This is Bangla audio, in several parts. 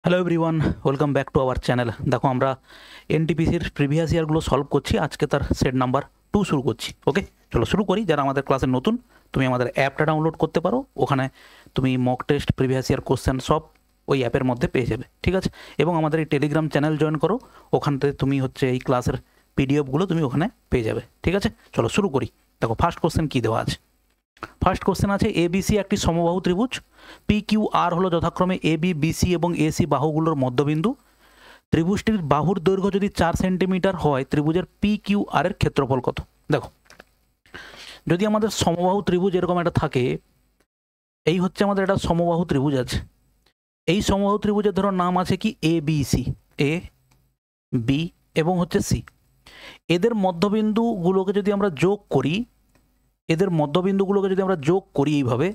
Hello everyone, welcome back to our channel. দেখো আমরা এনটিপিসির প্রিভিয়াস ইয়ারগুলো সলভ করছি। আজকে তার সেট নাম্বার 2 শুরু করছি। ওকে, চলো শুরু করি। যারা আমাদের ক্লাসে নতুন, তুমি আমাদের অ্যাপটা ডাউনলোড করতে পারো। ওখানে তুমি mock test, previous year question সব ওই অ্যাপের মধ্যে পেয়ে যাবে, ঠিক আছে? এবং আমাদের এই টেলিগ্রাম চ্যানেল জয়েন করো, ওখান থেকে তুমি হচ্ছে এই ক্লাসের পিডিএফগুলো তুমি ওখানে পেয়ে যাবে, ঠিক আছে? চলো শুরু করি। দেখো ফার্স্ট কোশ্চেন কী দেওয়া আছে। ফার্স্ট কোশ্চেন আছে, এবিসি একটি সমবাহু ত্রিভুজ। পি কিউ আর হলো যথাক্রমে এবি, বিসি এবং এসি বাহুগুলোর মধ্যবিন্দু। ত্রিভুজটির বাহুর দৈর্ঘ্য যদি 4 সেন্টিমিটার হয়, ত্রিভুজের পি কিউ আর এর ক্ষেত্রফল কত? দেখো, যদি আমাদের সমবাহু ত্রিভুজ এরকম একটা থাকে, এই হচ্ছে আমাদের একটা সমবাহু ত্রিভুজ আছে। এই সমবাহু ত্রিভুজের ধরো নাম আছে কি এ বি সি, এ বি এবং হচ্ছে সি। এদের মধ্যবিন্দুগুলোকে যদি আমরা যোগ করি, এইভাবে,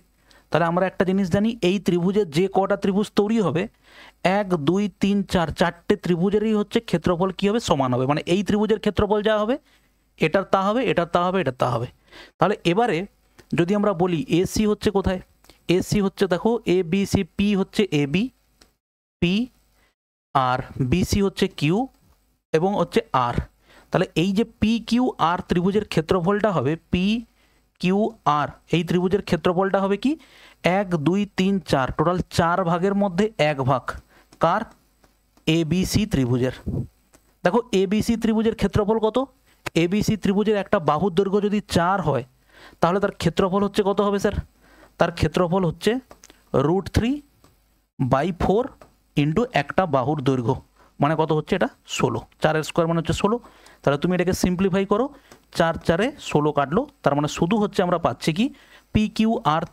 তাহলে আমরা একটা জিনিস জানি, এই ত্রিভুজের যে কটা ত্রিভুজ তৈরি হবে, 1 2 3 4 চারটে ত্রিভুজেরই হচ্ছে ক্ষেত্রফল কী হবে? সমান হবে। মানে এই ত্রিভুজের ক্ষেত্রফল যা হবে, এটার তা হবে, এটার তা হবে, এটার তা হবে। তাহলে এবারে যদি আমরা বলি এসি হচ্ছে কোথায়, এসি হচ্ছে দেখো এ বি সি, পি হচ্ছে A B, P R BC হচ্ছে কিউ এবং হচ্ছে আর। তাহলে এই যে পি কিউ আর ত্রিভুজের ক্ষেত্রফলটা হবে, পি কিউ আর এই ত্রিভুজের ক্ষেত্রফলটা হবে কি 1 2 3 4, টোটাল 4 ভাগের মধ্যে 1 ভাগ কার? এবিসি ত্রিভুজের। দেখো এবিসি ত্রিভুজের ক্ষেত্রফল কত? এবিসি ত্রিভুজের একটা বাহুর দৈর্ঘ্য যদি 4 হয়, তাহলে তার ক্ষেত্রফল হচ্ছে কত হবে স্যার? তার ক্ষেত্রফল হচ্ছে √3/4 ইন্টু একটা বাহুর দৈর্ঘ্য, মানে কত হচ্ছে এটা? 16। 4 স্কোয়ার মানে হচ্ছে 16। তাহলে তুমি এটাকে সিম্পলিফাই করো, 4 4 16 কাটলো, তার মানে শুধু হচ্ছে আমরা পাচ্ছি কি পি কিউ আর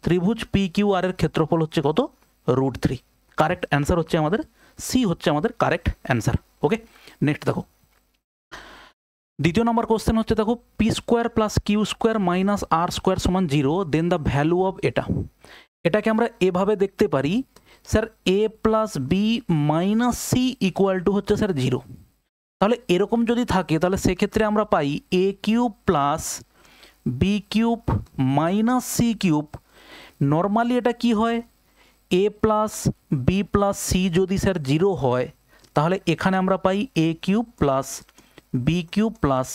ত্রিভুজ পি কিউ আর এর ক্ষেত্রফল হচ্ছে কত? √3। কারেক্ট অ্যান্সার হচ্ছে আমাদের সি, হচ্ছে আমাদের কারেক্ট অ্যান্সার। ওকে, নেক্সট দেখো। দ্বিতীয় নম্বর কোশ্চেন হচ্ছে, দেখো P square plus Q square minus R square সমান 0, দেন দ্য ভ্যালু অফ এটা। এটাকে আমরা এভাবে দেখতে পারি, sir A plus B minus C equal to হচ্ছে স্যার 0। তাহলে এরকম যদি থাকে, তাহলে সেক্ষেত্রে আমরা পাই A cube plus B cube minus C cube. Normally এটা কি হয়, A plus B plus C যদি স্যার 0 হয়, তাহলে এখানে আমরা পাই A cube plus B cube plus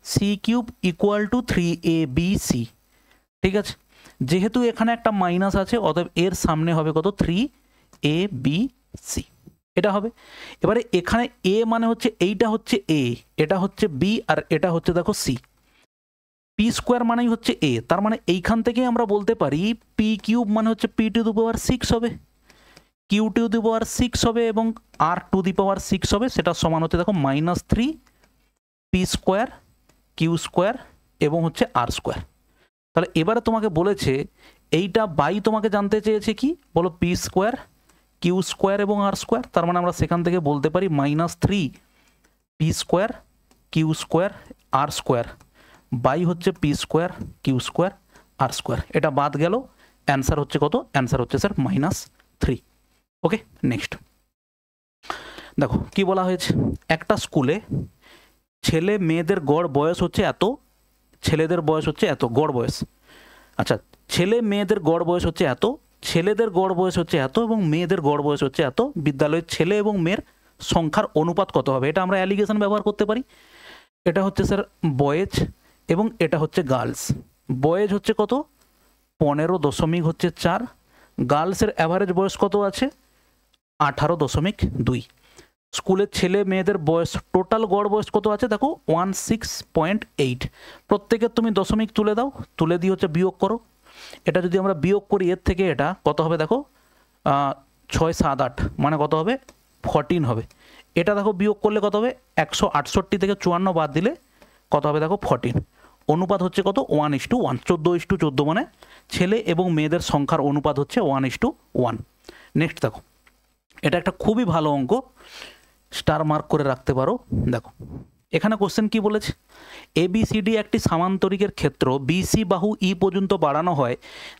C cube equal to 3ab/c। ঠিক আছে, যেহেতু এখানে একটা মাইনাস আছে, অতএব এর সামনে হবে কত? 3ab/c, এটা হবে। এবারে এখানে এ মানে হচ্ছে এইটা হচ্ছে এ, এটা হচ্ছে বি আর এটা হচ্ছে দেখো সি। পি স্কোয়ার মানেই হচ্ছে এ, তার মানে এইখান থেকে আমরা বলতে পারি পি কিউব মানে হচ্ছে পি টু দি পাওয়ার 6 হবে, কিউ টু দি পাওয়ার 6 হবে এবং আর টু দি পাওয়ার 6 হবে। সেটা সমান হচ্ছে দেখো -3 পি স্কোয়ার কিউ স্কোয়ার এবং হচ্ছে আর স্কোয়ার। তাহলে এবারে তোমাকে বলেছে এইটা বাই তোমাকে জানতে চেয়েছে কি বলো, পি স্কোয়ার কিউ স্কোয়ার এবং আর স্কোয়ার। তার মানে আমরা সেখান থেকে বলতে পারি -3 P square Q square R square by হচ্ছে P square Q square R square. এটা বাদ গেল, অ্যান্সার হচ্ছে কত? অ্যান্সার হচ্ছে স্যার -3। ওকে, নেক্সট দেখো কি বলা হয়েছে। একটা স্কুলে ছেলে মেয়েদের গড় বয়স হচ্ছে এত, ছেলেদের বয়স হচ্ছে এত, গড় বয়স। আচ্ছা, ছেলে মেয়েদের গড় বয়স হচ্ছে এত, ছেলেদের গড় বয়স হচ্ছে এত এবং মেয়েদের গড় বয়স হচ্ছে এত। বিদ্যালয়ের ছেলে এবং মেয়ের সংখ্যার অনুপাত কত হবে? এটা আমরা অ্যালিগেশন ব্যবহার করতে পারি। এটা হচ্ছে স্যার বয়েজ এবং এটা হচ্ছে গার্লস। বয়েজ হচ্ছে কত? 15.4। গার্লসের অ্যাভারেজ বয়স কত আছে? 18.2। স্কুলের ছেলে মেয়েদের বয়স, টোটাল গড় বয়স কত আছে? দেখো 16.8। প্রত্যেকের তুমি দশমিক তুলে দাও, তুলে দিয়ে হচ্ছে বিয়োগ করো। এটা যদি আমরা বিয়োগ করি এর থেকে, এটা কত হবে দেখো 6 7 8, মানে কত হবে? 14 হবে। এটা দেখো বিয়োগ করলে কত হবে? 168 থেকে 54 বাদ দিলে কত হবে দেখো 14। অনুপাত হচ্ছে কত? 1:1, 14:14, মানে ছেলে এবং মেয়েদের সংখ্যার অনুপাত হচ্ছে 1:1। নেক্সট দেখো, এটা একটা খুবই ভালো অঙ্ক, স্টার মার্ক করে রাখতে পারো। দেখো এখানে কোশ্চেন কি বলেছে, এবিসিডি একটি সামান্তরিকের ক্ষেত্র বিসি বাহু ই পর্যন্ত বাড়ানো হয়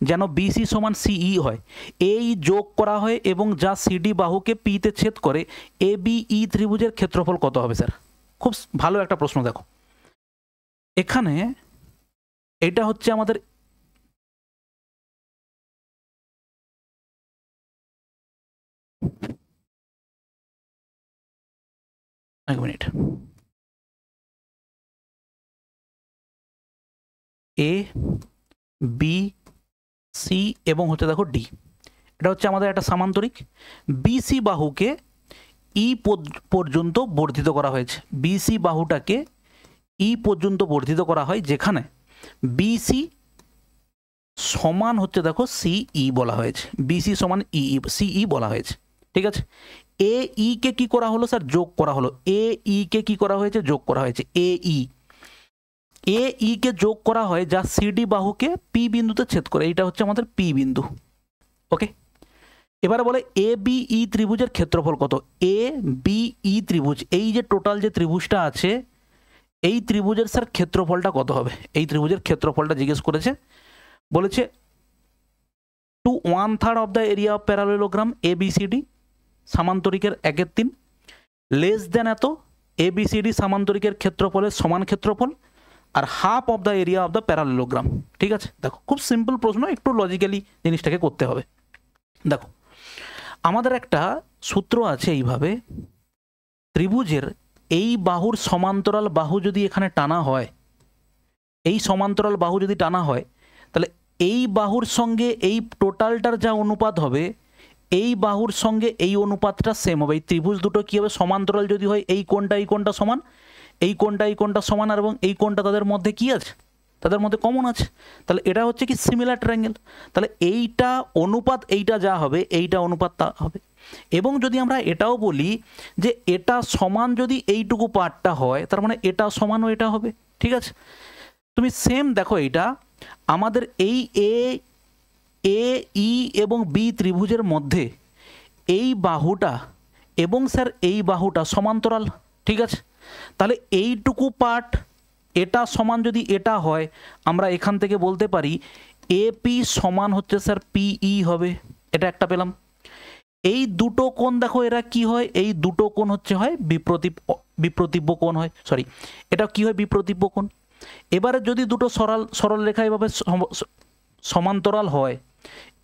যেন বিসি সমান সিই হয়, এই যোগ করা হয় এবং যা সিডি বাহুকে পিতে ছেদ করে, এবিই ত্রিভুজের ক্ষেত্রফল কত হবে? স্যার খুব ভালো একটা প্রশ্ন। দেখো এখানে এটা হচ্ছে আমাদের এক মিনিট, এ বি সি এবং হচ্ছে দেখো ডি, এটা হচ্ছে আমাদের একটা সামান্তরিক। বিসি বাহুকে ই পর্যন্ত বর্ধিত করা হয়েছে, বিসি বাহুটাকে ই পর্যন্ত বর্ধিত করা হয়, যেখানে বিসি সমান হচ্ছে দেখো সিই বলা হয়েছে, বিসি সমান সিই বলা হয়েছে, ঠিক আছে। এ ই কে কি করা হলো স্যার, যোগ করা হলো, এ ই কে কি করা হয়েছে, যোগ করা হয়েছে, এ ই কে যোগ করা হয় যা সিডি বাহুকে পি বিন্দুতে ছেদ করে, এইটা হচ্ছে আমাদের পি বিন্দু। ওকে, এবারে বলে এ বি ই ত্রিভুজের ক্ষেত্রফল কত। এ বি ই ত্রিভুজ, এই যে টোটাল যে ত্রিভুজটা আছে, এই ত্রিভুজের স্যার ক্ষেত্রফলটা কত হবে, এই ত্রিভুজের ক্ষেত্রফলটা জিজ্ঞেস করেছে। বলেছে to 1/3 of the area of parallelogram A B C D, সামান্তরিকের 1/3, লেস দেন এত, এ বি সি ডি সামান্তরিকের ক্ষেত্রফলের সমান ক্ষেত্রফল, আর half of the area of the parallelogram. ঠিক আছে, দেখো খুব সিম্পল প্রশ্ন, একটু লজিক্যালি জিনিসটাকে করতে হবে। দেখো আমাদের একটা সূত্র আছে এইভাবে, ত্রিভুজের এই বাহুর সমান্তরাল বাহু যদি এখানে টানা হয়, এই সমান্তরাল বাহু যদি টানা হয়, তাহলে এই বাহুর সঙ্গে এই টোটালটার যা অনুপাত হবে, এই বাহুর সঙ্গে এই অনুপাতটা সেম হবে। এই ত্রিভুজ দুটো কী হবে, সমান্তরাল যদি হয়, এই কোণটা সমান, এই কোণটা সমান, এবং এই কোণটা তাদের মধ্যে কি আছে, তাদের মধ্যে কমন আছে। তাহলে এটা হচ্ছে কি সিমিলার ট্রায়াঙ্গেল। তাহলে এইটা অনুপাত এইটা যা হবে, এইটা অনুপাত তা হবে। এবং যদি আমরা এটাও বলি যে এটা সমান যদি এইটুকু পার্টটা হয়, তার মানে এটা সমানও এটা হবে। ঠিক আছে, তুমি সেম দেখো, এইটা আমাদের এই এ ই এবং বি ত্রিভুজের মধ্যে এই বাহুটা এবং স্যার এই বাহুটা সমান্তরাল। ঠিক আছে, তাহলে এইটুকু পার্ট এটা সমান যদি এটা হয়, আমরা এখান থেকে বলতে পারি এপি সমান হচ্ছে স্যার পিই হবে। এটা একটা পেলাম। এই দুটো কোণ দেখো এরা কি হয়, এই দুটো কোণ হচ্ছে হয় বিপ্রতিব্য কোণ হয়, সরি এটা কি হয়, বিপ্রতিব্য কোণ। এবারে যদি দুটো সরল রেখা এভাবে সমান্তরাল হয়,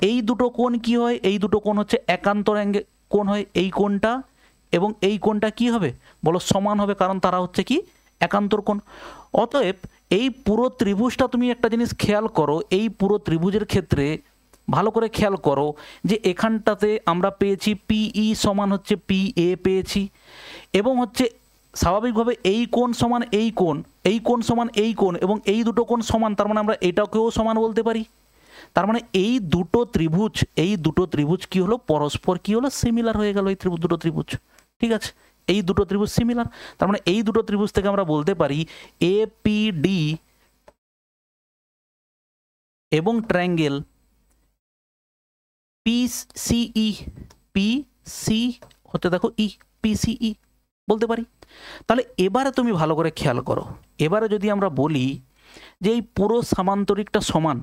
এই দুটো কোণ কি হয়, এই দুটো কোণ হচ্ছে একান্তর কোণ হয়। এই কোণটা এবং এই কোণটা কি হবে বলো, সমান হবে, কারণ তারা হচ্ছে কি একান্তর কোণ। অতএব এই পুরো ত্রিভুজটা তুমি একটা জিনিস খেয়াল করো, এই পুরো ত্রিভুজের ক্ষেত্রে ভালো করে খেয়াল করো যে এখানটাতে আমরা পেয়েছি পিই সমান হচ্ছে পি এ পেয়েছি, এবং হচ্ছে স্বাভাবিকভাবে এই কোণ সমান এই কোণ, এই কোণ সমান এই কোণ, এবং এই দুটো কোণ সমান, তার মানে আমরা এটাকেও সমান বলতে পারি। তার মানে এই দুটো ত্রিভুজ কি হলো, পরস্পর কি হলো, সিমিলার হয়ে গেল এই দুটো ত্রিভুজ। ঠিক আছে, এই দুটো ত্রিভুজ সিমিলার, তার মানে এই দুটো ত্রিভুজ থেকে আমরা বলতে পারি এপিডি এবং ট্রায়াঙ্গেল পিসি হতে দেখো ই, পিসিই বলতে পারি। তাহলে এবারে তুমি ভালো করে খেয়াল করো, এবারে যদি আমরা বলি যে এই পুরো সামান্তরিকটা সমান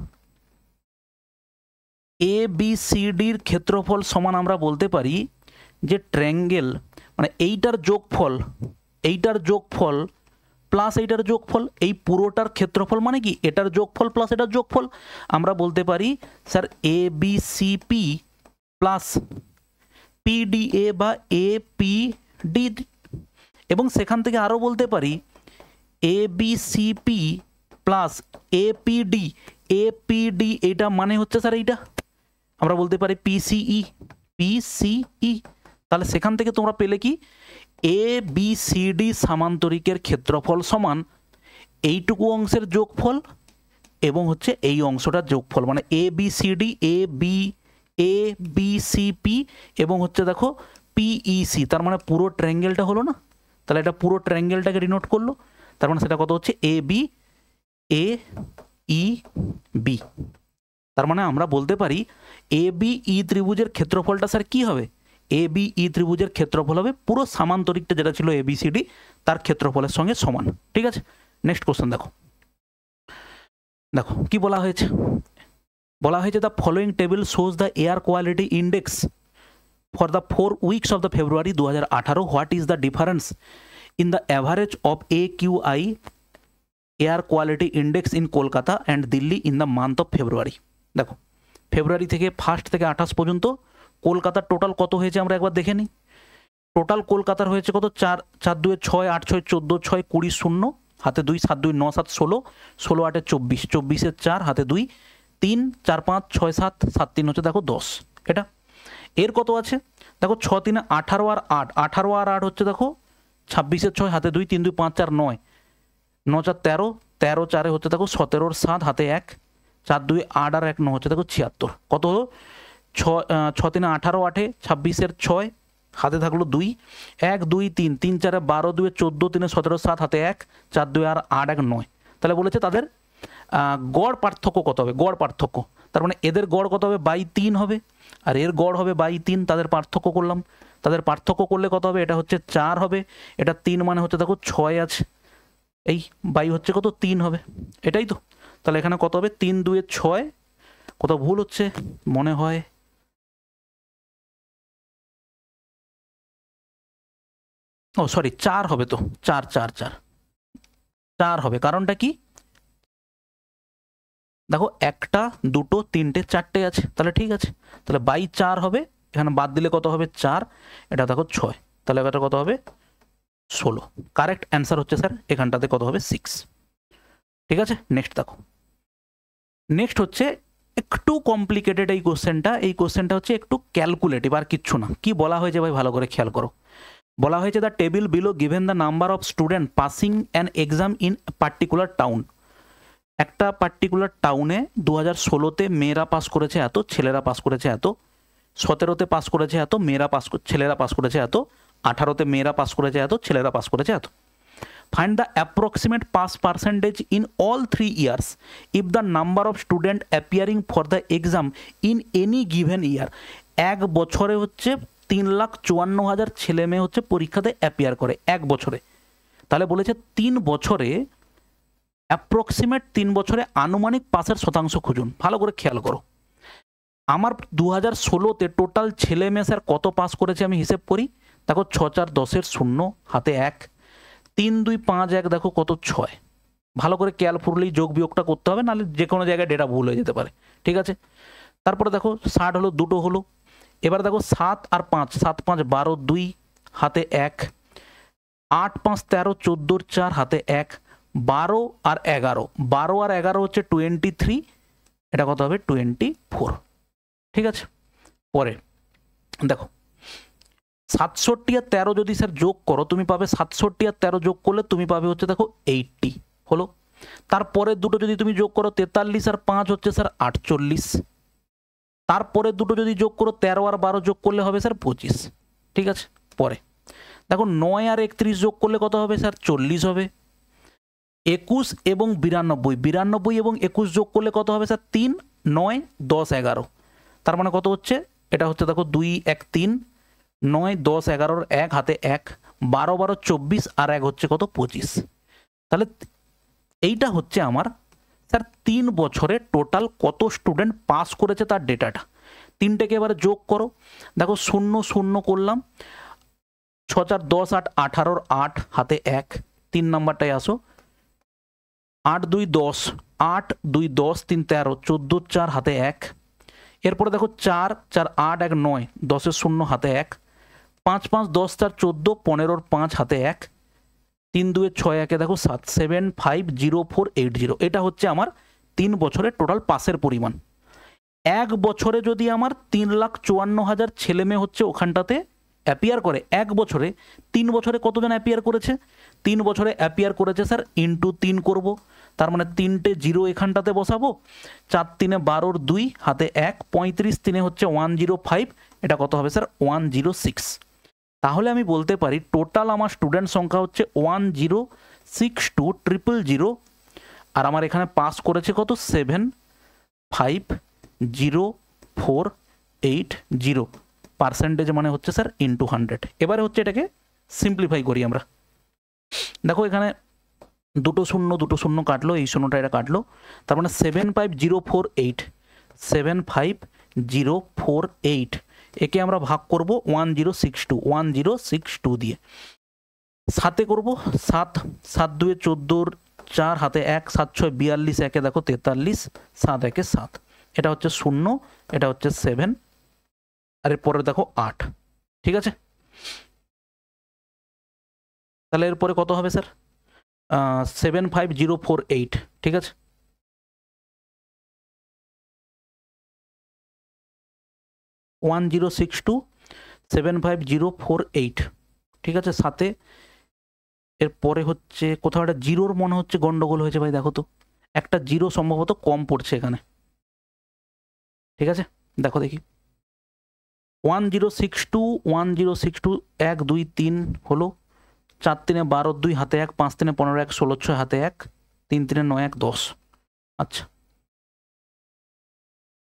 এ বি সি ডির ক্ষেত্রফল সমান, আমরা বলতে পারি যে ট্রায়াঙ্গেল মানে এইটার যোগফল প্লাস এইটার যোগফল, এই পুরোটার ক্ষেত্রফল মানে কি এটার যোগফল প্লাস এটার যোগফল। আমরা বলতে পারি sir A B C P plus PDA বা এ পি ডি, এবং সেখান থেকে আরও বলতে পারি A B C P plus APD, এটা মানে হচ্ছে স্যার এইটা আমরা বলতে পারি পিসিই। তাহলে সেখান থেকে তোমরা পেলে কি এ বি সি ডি সামান্তরিকের ক্ষেত্রফল সমান এইটুকু অংশের যোগফল এবং হচ্ছে এই অংশটার যোগফল, মানে A B C D A B C P এবং হচ্ছে দেখো পিইসি, তার মানে পুরো ট্রায়াঙ্গেলটা হলো না। তাহলে এটা পুরো ট্রায়াঙ্গেলটাকে ডিনোট করলো, তার মানে সেটা কত হচ্ছে এ ই বি। তার মানে আমরা বলতে পারি এ বি ই ত্রিভুজের ক্ষেত্রফলটা স্যার কি হবে, এ বি ই ত্রিভুজের ক্ষেত্রফল হবে পুরো সামান্তরিকটা যেটা ছিল এ বি সি ডি তার ক্ষেত্রফলের সঙ্গে সমান। ঠিক আছে, নেক্সট কোশ্চেন দেখো কি বলা হয়েছে। The following table shows the air quality index for the 4 weeks of the February 2018, what is the difference in the average of AQI air quality index in Kolkata and Delhi in the month of February. দেখো ফেব্রুয়ারি থেকে 1 থেকে 28 পর্যন্ত কলকাতার টোটাল কত হয়েছে আমরা একবার দেখে নিই। টোটাল কলকাতার হয়েছে কত, 4 4 2 6 8 6 14 6 20 0 হাতে 2 7 2 9 7 16 16 8 24 24 4 হাতে 2 3 4 5 6 7 7 3 হচ্ছে দেখো 10। এটা এর কত আছে দেখো 6 3 18 আর 8 18 আর 8 হচ্ছে দেখো 26 6 হাতে 2 3 2 5 4 9 9 4 13 13 4 হচ্ছে দেখো 17 7 হাতে 1 4 2 8 আর 1 9 হচ্ছে দেখো 76। কত হলো 6 6 3 18 8 26 6 হাতে থাকলো 2 1 2 3 3 4 12 2 14 3 17 7 হাতে 1 4 2 আর 8 1 9। তাহলে বলেছে তাদের গড় পার্থক্য কত হবে, গড় পার্থক্য, তার মানে এদের গড় কত হবে, বাই 3 হবে আর এর গড় হবে বাই 3। তাদের পার্থক্য করলাম, তাদের পার্থক্য করলে কত হবে, এটা হচ্ছে 4 হবে, এটা 3 মানে হচ্ছে দেখো 6 আছে, এই বাই হচ্ছে কত 3 হবে, এটাই তো। তাহলে এখানে কত হবে 3 2 6, কোথাও ভুল হচ্ছে মনে হয়, ও সরি 4 হবে, তো 4 4 4 4 হবে, কারণটা কি দেখো 1টা 2টো 3টে 4টে আছে, তাহলে ঠিক আছে, তাহলে বাই 4 হবে, এখানে বাদ দিলে কত হবে 4, এটা দেখো 6, তাহলে এটা কত হবে 16। কারেক্ট অ্যান্সার হচ্ছে স্যার এখানটাতে কত হবে 6। ঠিক আছে, নেক্সট দেখো, নেক্সট হচ্ছে একটু কমপ্লিকেটেড এই কোশ্চেনটা, এই কোশ্চেনটা হচ্ছে একটু ক্যালকুলেটিভ আর কিচ্ছু না। কি বলা হয়েছে ভাই ভালো করে খেয়াল করো, বলা হয়েছে the table below given the number of student passing an exam in particular town. একটা পার্টিকুলার টাউনে 2016তে মেয়েরা পাস করেছে এত, ছেলেরা পাস করেছে এত, 17তে পাস করেছে এত, ছেলেরা পাস করেছে এত, 18তে মেয়েরা পাস করেছে এত, ছেলেরা পাস করেছে এত। Find the approximate pass percentage in all 3 years if the number of student appearing for the exam in any given year। এক বছরে হচ্ছে 3,54,000 ছেলে মেয়ে হচ্ছে পরীক্ষাতে অ্যাপিয়ার করে এক বছরে। তাহলে বলেছে 3 বছরে অ্যাপ্রক্সিমেট 3 বছরে আনুমানিক পাসের শতাংশ খুঁজুন। ভালো করে খেয়াল করো, আমার 2016তে টোটাল ছেলে মেয়ে স্যার কত পাস করেছে আমি হিসেব করি, দেখো 6 4 10 0 হাতে 1 3 2 5 1 দেখো কত 6। ভালো করে কেয়ারফুলি যোগ বিয়োগটা করতে হবে, নাহলে যে কোনো জায়গায় ডেটা ভুল হয়ে যেতে পারে। ঠিক আছে, তারপরে দেখো 60 হলো, দুটো হলো। এবার দেখো 7 আর 5 7 5 12 2 হাতে 1 8 5 13 14 4 হাতে 1 12 আর 11 12 আর 11 হচ্ছে 23, এটা কত হবে 24। ঠিক আছে, পরে দেখো 67 আর 13 যদি স্যার যোগ করো তুমি পাবে 67 আর 13 যোগ করলে তুমি পাবে হচ্ছে দেখো 80 হলো। তারপরে দুটো যদি তুমি যোগ করো 43 আর 5 হচ্ছে স্যার 48, তারপরে দুটো যদি যোগ করো 13 আর 12 যোগ করলে হবে স্যার 25। ঠিক আছে, পরে দেখো 9 আর 31 যোগ করলে কত হবে স্যার 40 হবে। 21 এবং 92 এবং 21 যোগ করলে কত হবে স্যার 3 9 10 11, তার মানে কত হচ্ছে, এটা হচ্ছে দেখো 2 1 3 9 10 11 1 হাতে 1 12 12 24 আর 1 হচ্ছে কত 25। তাহলে এইটা হচ্ছে আমার স্যার 3 বছরে টোটাল কত স্টুডেন্ট পাস করেছে তার ডেটাটা। তিনটেকে এবারে যোগ করো, দেখো 0 0 করলাম, 6 4 10 8 18 8 হাতে 1 3 নাম্বারটায় আসো, 8 2 10 8 2 10 3 13 14 4 হাতে 1, এরপরে দেখো 4 4 8 1 9 10 0 হাতে 1 5 5 10 4 14 15 5 হাতে 1 3 2 6 1 দেখো 7 7 5 0 4 8 0। এটা হচ্ছে আমার 3 বছরে টোটাল পাসের পরিমাণ। এক বছরে যদি আমার 3,54,000 ছেলে মেয়ে হচ্ছে ওখানটাতে অ্যাপিয়ার করে এক বছরে, 3 বছরে কতজন অ্যাপিয়ার করেছে, 3 বছরে অ্যাপিয়ার করেছে স্যার ইন্টু 3 করব, তার মানে 3টে 0 এখানটাতে বসাবো, 4 3 12 2 হাতে 1 35 3 হচ্ছে 105, এটা কত হবে স্যার 106। তাহলে আমি বলতে পারি টোটাল আমার স্টুডেন্ট সংখ্যা হচ্ছে 1062,000, আর আমার এখানে পাস করেছে কত 750,480 পার্সেন্টেজ, মানে হচ্ছে স্যার ইন্টু 100। এবারে হচ্ছে এটাকে সিম্পলিফাই করি আমরা, দেখো এখানে দুটো শূন্য কাটলো, এই শূন্যটা এটা কাটলো, তার মানে 75048 একে আমরা ভাগ করব 1062 দিয়ে, 7 করব 7 7 2 14 4 হাতে 1 7 6 42 একে দেখো 43 7 একে 7, এটা হচ্ছে 0, এটা হচ্ছে 7 আর এরপরে দেখো 8। ঠিক আছে, তাহলে এরপরে কত হবে স্যার? 75048, ঠিক আছে। ওয়ান 75048, ঠিক আছে। সাথে এরপরে হচ্ছে কোথাও একটা জিরোর মনে হচ্ছে গন্ডগোল হয়েছে ভাই, দেখো তো একটা জিরো সম্ভবত কম পড়ছে এখানে, ঠিক আছে। দেখো দেখি 1062 1062 1 2 3 হলো, 4 3 12 2 হাতে 1, 5 3 15 1 16 6 হাতে 1, 3 3 9 1 10। আচ্ছা,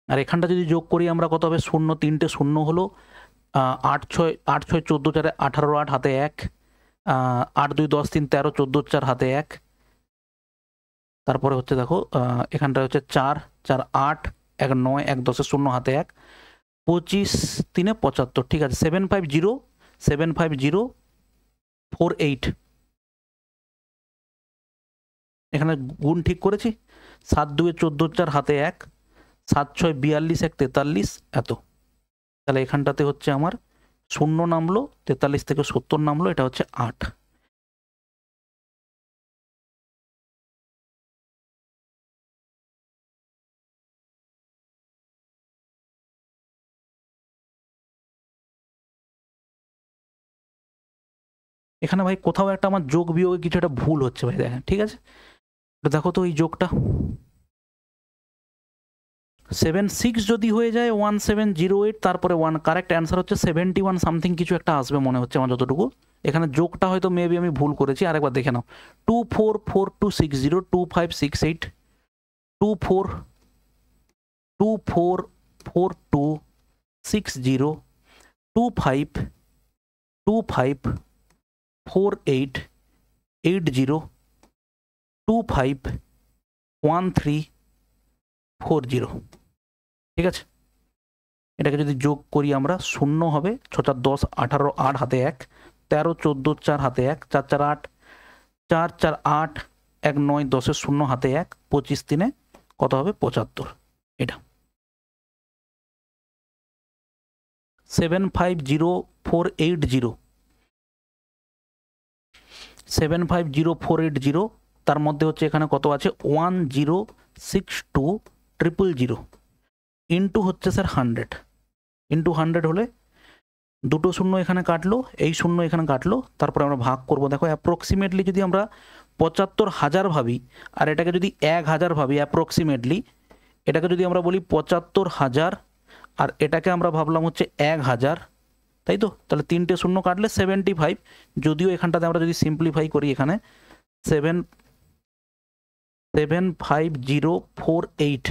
আর এখানটা যদি যোগ করি আমরা কত হবে? 0 3টে 0 হলো, 8 6 14 4 18 8 হাতে 1, 8 2 10 3 13 14 4 হাতে 1, তারপরে হচ্ছে দেখো এখানটা হচ্ছে 4 4 8 1 9 1 10 0 হাতে 1, 25 3 75, ঠিক আছে। 75048, এখানে গুণ ঠিক করেছি। 7 2 14 4 হাতে 1, 7 6 42 1 43 এত। তাহলে এখানটাতে হচ্ছে আমার 0 নামলো, 43 থেকে 70 নামলো, এটা হচ্ছে 8। এখানে ভাই কোথাও একটা আমার যোগ বিয়োগে কিছু একটা ভুল হচ্ছে ভাই, দেখেন, ঠিক আছে। দেখো তো এই যোগটা 76 যদি হয়ে যায় 1708 তারপরে 1, কারেক্ট অ্যান্সার হচ্ছে 71 সামথিং কিছু একটা আসবে মনে হচ্ছে আমার যতটুকু। এখানে যোগটা হয়তো মেবি আমি ভুল করেছি, আরেকবার দেখে নাও। 244260 2568 244260 2548 251340, ঠিক আছে। এটাকে যদি যোগ করি আমরা 0 হবে, 6 4 10 18 8 হাতে 1, 13 14 4 হাতে 1, 4 4 8 4 4 8 1 9 10 0 হাতে 1, 25 3 কত হবে? 75। এটা 750 750 তার মধ্যে হচ্ছে এখানে কত আছে? 1062 000 ইন্টু হচ্ছে স্যার 100, ইন্টু 100 হলে দুটো শূন্য এখানে কাটলো, এই শূন্য এখানে কাটলো, তারপরে আমরা ভাগ করব। দেখো অ্যাপ্রক্সিমেটলি যদি আমরা 75,000 ভাবি আর এটাকে যদি 1000 ভাবি, অ্যাপ্রক্সিমেটলি এটাকে যদি আমরা বলি 75,000 আর এটাকে আমরা ভাবলাম হচ্ছে 1000, তাই তো। তাহলে তিনটে শূন্য কাটলে 75, যদিও এখানটাতে আমরা যদি সিম্পলিফাই করি এখানে 75048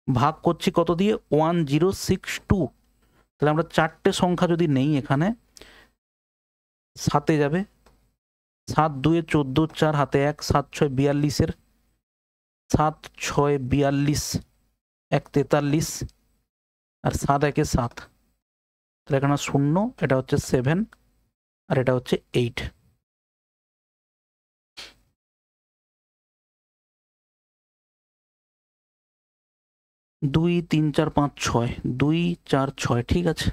ভাগ করছি কত দিয়ে? 1062। তাহলে আমরা চারটে সংখ্যা যদি নেই এখানে, সাতে যাবে, 7 2 14 4 হাতে 1, 7 6 42 7 6 42 1 43 আর 7 1 7, তাহলে এখানে 0, এটা হচ্ছে 7 আর এটা হচ্ছে 8। দুই 3 4 5 6 2 4 6, ঠিক আছে,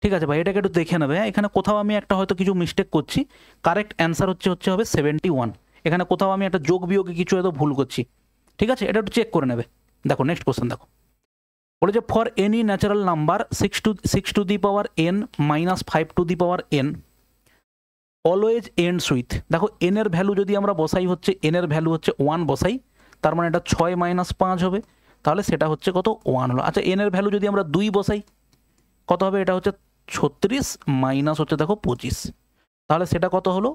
ঠিক আছে ভাই, এটাকে একটু দেখে নেবে। এখানে কোথাও আমি একটা হয়তো কিছু মিস্টেক করছি, কারেক্ট অ্যান্সার হচ্ছে হবে 71। এখানে কোথাও আমি একটা যোগ বিয়োগে কিছু হয়তো ভুল করছি, ঠিক আছে, এটা একটু চেক করে নেবে। দেখো নেক্সট কোশ্চেন দেখো, বলেছে for any natural number 6 to the power n minus 5 to the power n always ends with. দেখো এন এর ভ্যালু যদি আমরা বসাই হচ্ছে, এন এর ভ্যালু হচ্ছে 1 বসাই, তার মানে এটা 6 মাইনাস 5 হবে, তাহলে সেটা হচ্ছে কত? 1 হলো। আচ্ছা এন এর ভ্যালু যদি আমরা 2 বসাই কত হবে? এটা হচ্ছে 36 মাইনাস হচ্ছে দেখো 25, তাহলে সেটা কত হলো?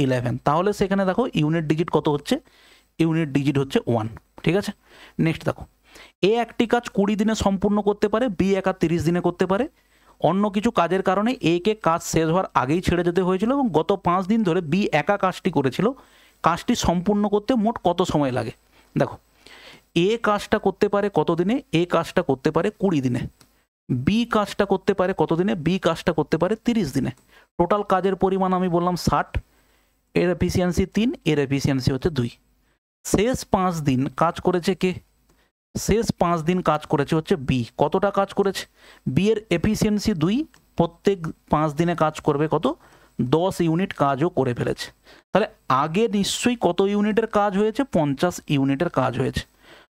11। তাহলে সেখানে দেখো ইউনিট ডিজিট কত হচ্ছে? ইউনিট ডিজিট হচ্ছে 1, ঠিক আছে। নেক্সট দেখো, এ একটি কাজ 20 দিনে সম্পূর্ণ করতে পারে, বি একা 30 দিনে করতে পারে। অন্য কিছু কাজের কারণে এ কে কাজ শেষ হওয়ার আগেই ছেড়ে যেতে হয়েছিল এবং গত 5 দিন ধরে বি একা কাজটি করেছিল। কাজটি সম্পূর্ণ করতে মোট কত সময় লাগে? দেখো এ কাজটা করতে পারে কত দিনে? এ কাজটা করতে পারে 20 দিনে। বি কাজটা করতে পারে কত দিনে? বি কাজটা করতে পারে 30 দিনে। টোটাল কাজের পরিমাণ আমি বললাম 60, এর এফিসিয়েন্সি 3, এর এফিসিয়েন্সি হচ্ছে 2। শেষ 5 দিন কাজ করেছে কে? শেষ 5 দিন কাজ করেছে হচ্ছে বি। কতটা কাজ করেছে? বি এর এফিসিয়েন্সি 2, প্রত্যেক 5 দিনে কাজ করবে কত? 10 ইউনিট কাজও করে ফেলেছে। তাহলে আগে নিশ্চয়ই কত ইউনিটের কাজ হয়েছে? 50 ইউনিটের কাজ হয়েছে।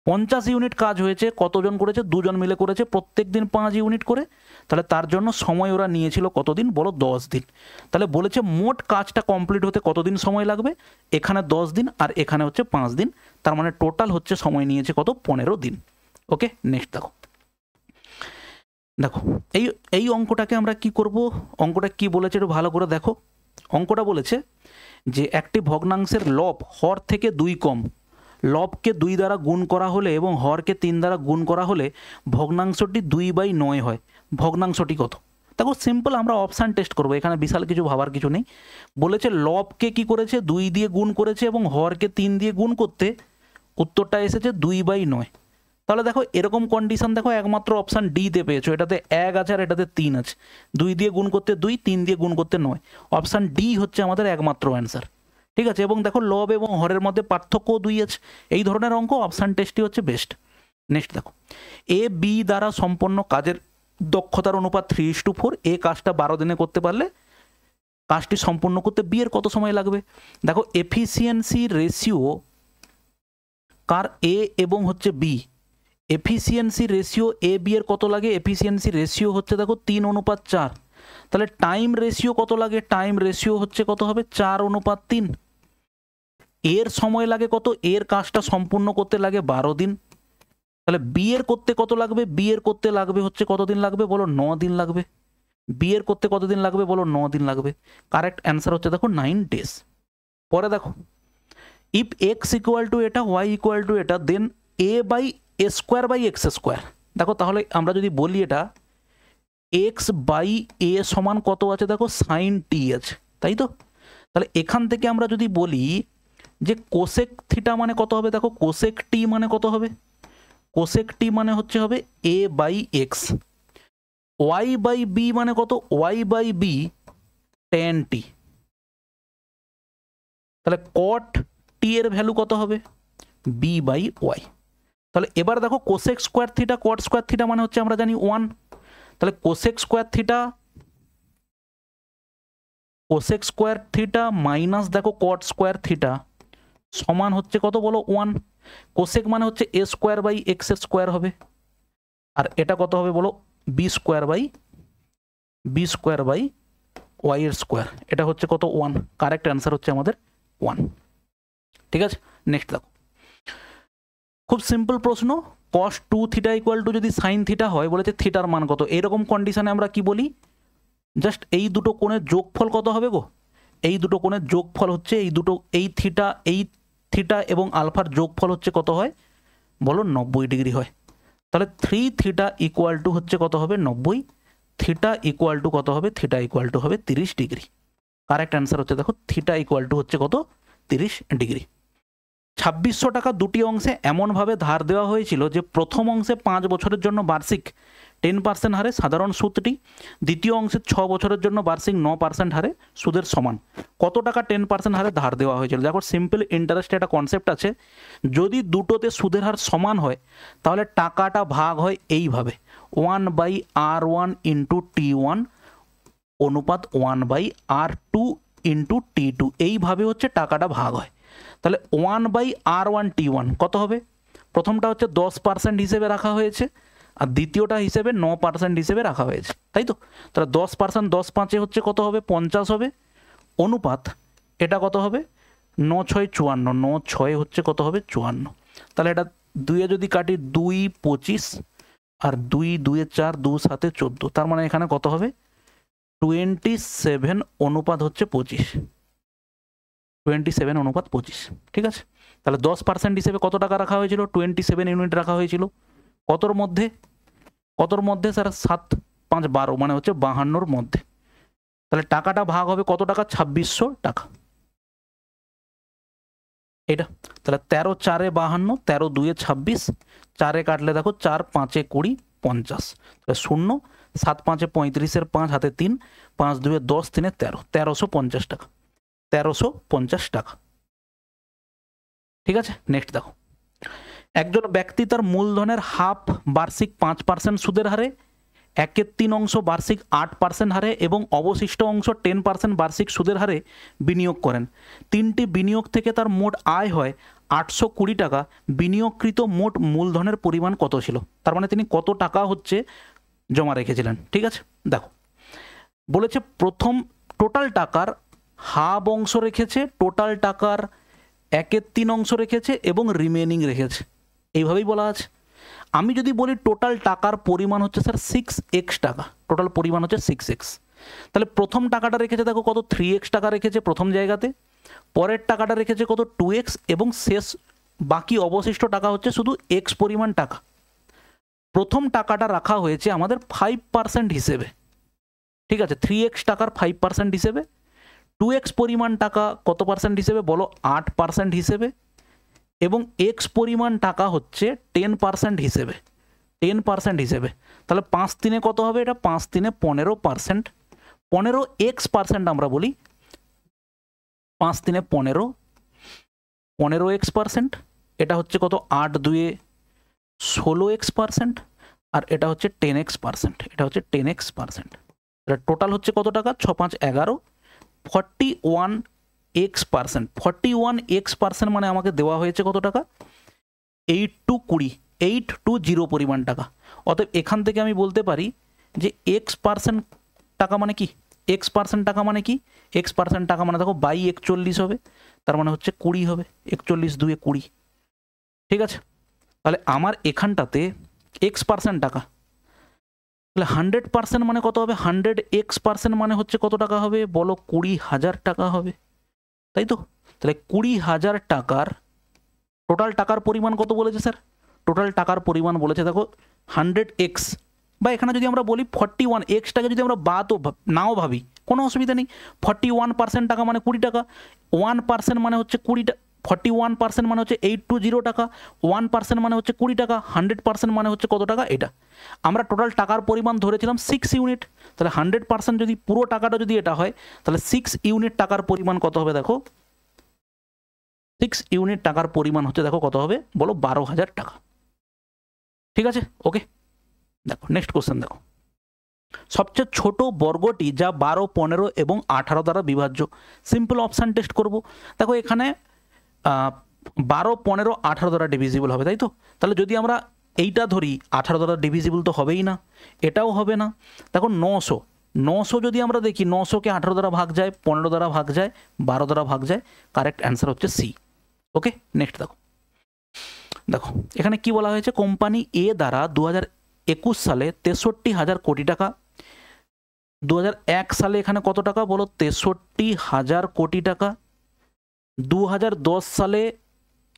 50 ইউনিট কাজ হয়েছে, কতজন করেছে? দুজন মিলে করেছে, প্রত্যেক দিন 5 ইউনিট করে। তাহলে তার জন্য সময় ওরা নিয়েছিল কতদিন? বলো 10 দিন। তাহলে বলেছে মোট কাজটা কমপ্লিট হতে কতদিন সময় লাগবে? এখানে 10 দিন আর এখানে হচ্ছে 5 দিন, তার মানে টোটাল হচ্ছে সময় নিয়েছে কত? 15 দিন। ওকে, নেক্সট দেখো। দেখো এই অঙ্কটাকে আমরা কি করব? অঙ্কটা কি বলেছে একটু ভালো করে দেখো। অঙ্কটা বলেছে যে একটি ভগ্নাংশের লব হর থেকে 2 কম, লবকে 2 দ্বারা গুণ করা হলে এবং হরকে 3 দ্বারা গুণ করা হলে ভগ্নাংশটি 2/9 হয়। ভগ্নাংশটি কত? দেখো সিম্পল, আমরা অপশান টেস্ট করবো, এখানে বিশাল কিছু ভাবার কিছু নেই। বলেছে লবকে কি করেছে? 2 দিয়ে গুণ করেছে এবং হরকে 3 দিয়ে গুণ করতে উত্তরটা এসেছে 2/9। তাহলে দেখো এরকম কন্ডিশন দেখো একমাত্র অপশান ডিতে পেয়েছো, এটাতে 1 আছে আর এটাতে 3 আছে। 2 দিয়ে গুণ করতে 2, 3 দিয়ে গুণ করতে 9। অপশান ডি হচ্ছে আমাদের একমাত্র অ্যান্সার। ঠিক আছে, এবং দেখো লব এবং হরের মধ্যে পার্থক্য 2 আছে। এই ধরনের অঙ্ক অপশান টেস্টই হচ্ছে বেস্ট। নেক্সট দেখো, এ বি দ্বারা সম্পন্ন কাজের দক্ষতার অনুপাত 3:4। এ কাজটা 12 দিনে করতে পারলে কাজটি সম্পূর্ণ করতে বি এর কত সময় লাগবে? দেখো এফিসিয়েন্সি রেশিও কার? এ এবং হচ্ছে B. Efficiency ratio A B এর কত লাগে? এফিসিয়েন্সি রেশিও হচ্ছে দেখো 3:4। তাহলে টাইম রেশিও কত লাগে? টাইম রেশিও হচ্ছে কত হবে? 4:3। এর সময় লাগে কত? এর কাজটা সম্পূর্ণ করতে লাগে 12 দিন। তাহলে বি এর করতে কত লাগবে? বি এর করতে লাগবে হচ্ছে কতদিন লাগবে বলো? 9 দিন লাগবে। বি এর করতে কতদিন লাগবে বলো? 9 দিন লাগবে। কারেক্ট অ্যান্সার হচ্ছে দেখো 9 ডেজ। পরে দেখো, ইফ এক্স ইকুয়াল টু এটা, ওয়াই ইকুয়াল টু এটা, then A by A square by X square. দেখো তাহলে আমরা যদি বলি এটা এক্স বাই এ সমান কত আছে? দেখো সাইন টি আছে, তাই তো? তাহলে এখান থেকে আমরা যদি বলি যে কোসেক থিটা মানে কত হবে? দেখো কোসেক টি মানে কত হবে? কোসেক টি মানে হচ্ছে হবে A by X. Y by B মানে কত? Y by B tan T. তাহলে কট টি এর ভ্যালু কত হবে? B by Y. তাহলে এবার দেখো cosec square theta cot square theta মানে হচ্ছে আমরা জানি 1। তাহলে কোসেক স্কোয়ার থিটা মাইনাস দেখো কট স্কোয়ার থিটা সমান হচ্ছে কত বলো? 1। কোসেক মানে হচ্ছে এ স্কোয়ার বাই এক্স এর স্কোয়ার হবে, আর এটা কত হবে বলো? বি স্কোয়ার বাই ওয়াই এর স্কোয়ার। এটা হচ্ছে কত? 1। কারেক্ট অ্যান্সার হচ্ছে আমাদের 1। ঠিক আছে, নেক্সট দেখো, খুব সিম্পল প্রশ্ন। cos 2 থিটা ইকুয়াল টু যদি সাইন থিটা হয়, বলেছে থিটার মান কত? এরকম কন্ডিশনে আমরা কি বলি? জাস্ট এই দুটো কোণের যোগফল কত হবে গো? এই দুটো কোণের যোগফল হচ্ছে এই থিটা এবং আলফার যোগফল হচ্ছে কত হয় বলো? 90 ডিগ্রি হয়। তাহলে 3 থিটা ইকুয়াল টু হচ্ছে কত হবে? 90। থিটা ইকুয়াল টু কত হবে? থিটা ইকুয়াল টু হবে 30 ডিগ্রি। কারেক্ট অ্যান্সার হচ্ছে দেখো থিটা ইকুয়াল টু হচ্ছে কত? 30 ডিগ্রি। 2600 টাকা দুটি অংশে এমনভাবে ধার দেওয়া হয়েছিল যে প্রথম অংশে 5 বছরের জন্য বার্ষিক 10% হারে সাধারণ সুদটি, দ্বিতীয় অংশে 6 বছরের জন্য বার্ষিক 9% হারে সুদের সমান। কত টাকা 10% হারে ধার দেওয়া হয়েছিল? দেখো সিম্পল ইন্টারেস্টে একটা কনসেপ্ট আছে, যদি দুটোতে সুদের হার সমান হয় তাহলে টাকাটা ভাগ হয় এইভাবে, 1/R1 ইন্টু T1 অনুপাত 1/R2 ইন্টু T2। এইভাবে হচ্ছে টাকাটা ভাগ হয়। তাহলে 1/R1 T1 কত হবে? প্রথমটা হচ্ছে 10% হিসেবে রাখা হয়েছে আর দ্বিতীয়টা হিসেবে 9% হিসেবে রাখা হয়েছে, তাই তো? তাহলে 10% 10 5 হচ্ছে কত হবে? 50 হবে। অনুপাত এটা কত হবে? 9 6 54, 9 6 হচ্ছে কত হবে? 54। তাহলে এটা 2 যদি কাটি 2 25 আর 2 2 4 2 7 14, তার মানে এখানে কত হবে? 27 অনুপাত হচ্ছে 25। 27 অনুপাত 25। ঠিক আছে, তাহলে 10% হিসেবে কত টাকা রাখা হয়েছিল? 27 ইউনিট রাখা হয়েছিল। কতর মধ্যে? স্যার 7 5 12 মানে হচ্ছে 52-র মধ্যে। তাহলে টাকাটা ভাগ হবে কত টাকা? 2600 টাকা। এটা তাহলে 13 4 52, 13 2 26, 4 কাটলে দেখো 4 5 20 50, তাহলে 0 7 5 35, 5 হাতে 3, 5 2 10, 3 13, 1350 টাকা। 1350 টাকা। ঠিক আছে, নেক্সট দেখো, একজন ব্যক্তি তার মূলধনের হাফ বার্ষিক 5% সুদের হারে 1/3 বার্ষিক 8% হারে এবং অবশিষ্ট অংশ 10% বার্ষিক সুদের হারে বিনিয়োগ করেন। 3টি বিনিয়োগ থেকে তার মোট আয় হয় 820 টাকা। বিনিয়োগকৃত মোট মূলধনের পরিমাণ কত ছিল? তার মানে তিনি কত টাকা হচ্ছে জমা রেখেছিলেন। ঠিক আছে, দেখো বলেছে প্রথম টোটাল টাকার হাফ অংশ রেখেছে, টোটাল টাকার 1/3 অংশ রেখেছে এবং রিমেনিং রেখেছে, এইভাবেই বলা আছে। আমি যদি বলি টোটাল টাকার পরিমাণ হচ্ছে স্যার 6x টাকা, টোটাল পরিমাণ হচ্ছে 6x, তাহলে প্রথম টাকাটা রেখেছে দেখো কত 3x টাকা রেখেছে প্রথম জায়গাতে, পরের টাকাটা রেখেছে কত 2x এবং শেষ বাকি অবশিষ্ট টাকা হচ্ছে শুধু x পরিমাণ টাকা। প্রথম টাকাটা রাখা হয়েছে আমাদের 5% হিসেবে, ঠিক আছে, 3x টাকার 5% হিসেবে, 2x পরিমাণ টাকা কত পার্সেন্ট হিসেবে বলো 8% হিসেবে, এবং x পরিমাণ টাকা হচ্ছে 10% হিসেবে, 10% হিসেবে। তাহলে 5 3 কত হবে? এটা 5 3 15%, 15x% আমরা বলি, 5 3 15, 15x%। এটা হচ্ছে কত 8 2 16x%, আর এটা হচ্ছে 10x%, এটা হচ্ছে 10x%। এটা টোটাল হচ্ছে কত টাকা? 6 5 11, 41x%। 41x% মানে আমাকে দেওয়া হয়েছে কত টাকা? 820 পরিমাণ টাকা। অতএব এখান থেকে আমি বলতে পারি যে x% টাকা মানে কি? x% টাকা মানে কি? x% টাকা মানে দেখো 41 হবে, তার মানে হচ্ছে 20 হবে, 41 2 20। ঠিক আছে, তাহলে আমার এখানটাতে x% টাকা, তাহলে 100% মানে কত হবে? 100x% মানে হচ্ছে কত টাকা হবে বলো? 20,000 টাকা হবে, তাই তো? তাহলে 20,000 টাকার টোটাল টাকার পরিমাণ কত বলেছে স্যার? টোটাল টাকার পরিমাণ বলেছে দেখো 100x, বা এখানে যদি আমরা বলি 41xটাকে যদি আমরা বাদও নাও ভাবি কোনো অসুবিধা নেই। 41% টাকা মানে 20 টাকা, 1% মানে হচ্ছে 20 টাকা, 41% মানে হচ্ছে 820 টাকা, 1% মানে হচ্ছে 20 টাকা, 100% মানে হচ্ছে কত টাকা? এটা আমরা টোটাল টাকার পরিমাণ ধরেছিলাম 6 ইউনিট, তাহলে 100% যদি পুরো টাকাটা যদি এটা হয় তাহলে 6 ইউনিট টাকার পরিমাণ কত হবে দেখো? 6 ইউনিট টাকার পরিমাণ হচ্ছে দেখো কত হবে বলো? 12,000 টাকা। ঠিক আছে, ওকে। দেখো নেক্সট কোশ্চেন, দেখো সবচেয়ে ছোট বর্গটি যা 12 15 এবং 18 দ্বারা বিভাজ্য। সিম্পল অপশান টেস্ট করব। দেখো এখানে 12 15 18 দ্বারা ডিভিজিবল হবে, তাই তো? তাহলে যদি আমরা এইটা ধরি 18 দ্বারা ডিভিজিবল তো হবেই না, এটাও হবে না। দেখো 900 যদি আমরা দেখি 900কে 18 দ্বারা ভাগ যায়, 15 দ্বারা ভাগ যায়, 12 দ্বারা ভাগ যায়, কারেক্ট অ্যান্সার হচ্ছে সি। ওকে, নেক্সট দেখো, দেখো এখানে কি বলা হয়েছে? কোম্পানি এ দ্বারা 2021 সালে 63,000 কোটি টাকা, 2001 সালে এখানে কত টাকা বলো? 63,000 কোটি টাকা, 2010 সালে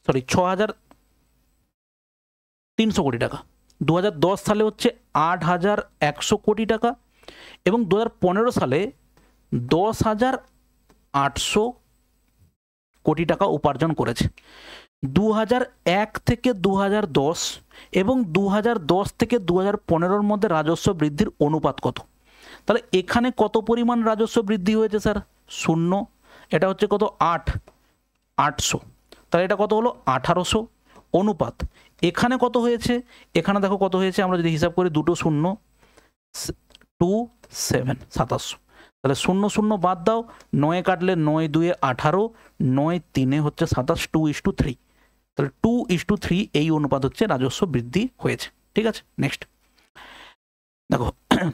6,300 কোটি টাকা, 2010 সালে হচ্ছে 8,100 কোটি টাকা, এবং 2015 সালে 10,800 কোটি টাকা উপার্জন করেছে। 2001 থেকে 2010 এবং 2010 থেকে 2015-র মধ্যে রাজস্ব বৃদ্ধির অনুপাত কত? তাহলে এখানে কত পরিমাণ রাজস্ব বৃদ্ধি হয়েছে স্যার? 0। এটা হচ্ছে কত? 800। তাহলে এটা কত হলো? 1800। অনুপাত এখানে কত হয়েছে? এখানে দেখো কত হয়েছে, আমরা যদি হিসাব করি 2 0 2 7 2700। তাহলে 0 0 বাদ দাও, 9 কাটলে 9 2 18, 9 3 হচ্ছে 27, 2:3। তাহলে 2:3 এই অনুপাত হচ্ছে রাজস্ব বৃদ্ধি হয়েছে। ঠিক আছে, নেক্সট দেখো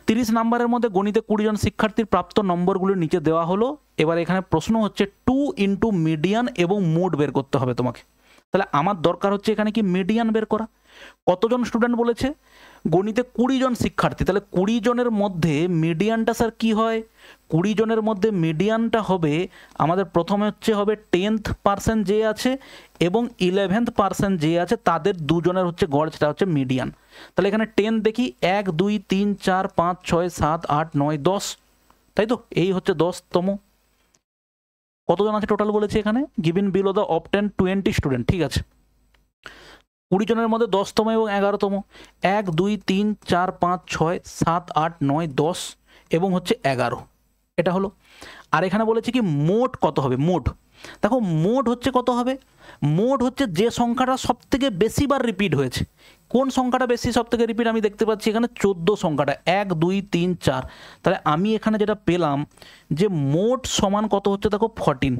30 নম্বরের মধ্যে গণিতে 20 জন শিক্ষার্থীর প্রাপ্ত নম্বরগুলো নিচে দেওয়া হলো। এবার এখানে প্রশ্ন হচ্ছে 2 ইন্টু মিডিয়ান এবং মোড বের করতে হবে তোমাকে। তাহলে আমার দরকার হচ্ছে এখানে কি মিডিয়ান বের করা। কতজন স্টুডেন্ট বলেছে? গণিতে 20 জন শিক্ষার্থী, তাহলে 20 জনের মধ্যে মিডিয়ানটা স্যার কি হয়? 20 জনের মধ্যে মিডিয়ানটা হবে আমাদের প্রথমে হচ্ছে হবে 10th% যে আছে এবং 11th% যে আছে তাদের দুজনের হচ্ছে গড়, সেটা হচ্ছে মিডিয়ান। তাহলে এখানে 10 দেখি 1 2 3 4 5 6 7 8 9 10, তাই তো? এই হচ্ছে 10তম। কতজন আছে টোটাল বলেছে এখানে? Given below the obtained 20 student. ঠিক আছে, 20 জনের মধ্যে 10তম এবং 11তম, 1 2 3 4 5 6 7 8 9 10 এবং হচ্ছে 11, এটা হলো। আর এখানে বলেছে কি মোট কত হবে, মোট দেখো মোট হচ্ছে কত হবে, মোট হচ্ছে যে সংখ্যাটা সব থেকে বেশিবার রিপিট হয়েছে। কোন সংখ্যাটা বেশি সব থেকে রিপিট, আমি দেখতে পাচ্ছি এখানে 14 সংখ্যাটা, 1 2 3 4। তাহলে আমি এখানে যেটা পেলাম যে মোট সমান কত হচ্ছে দেখো 14,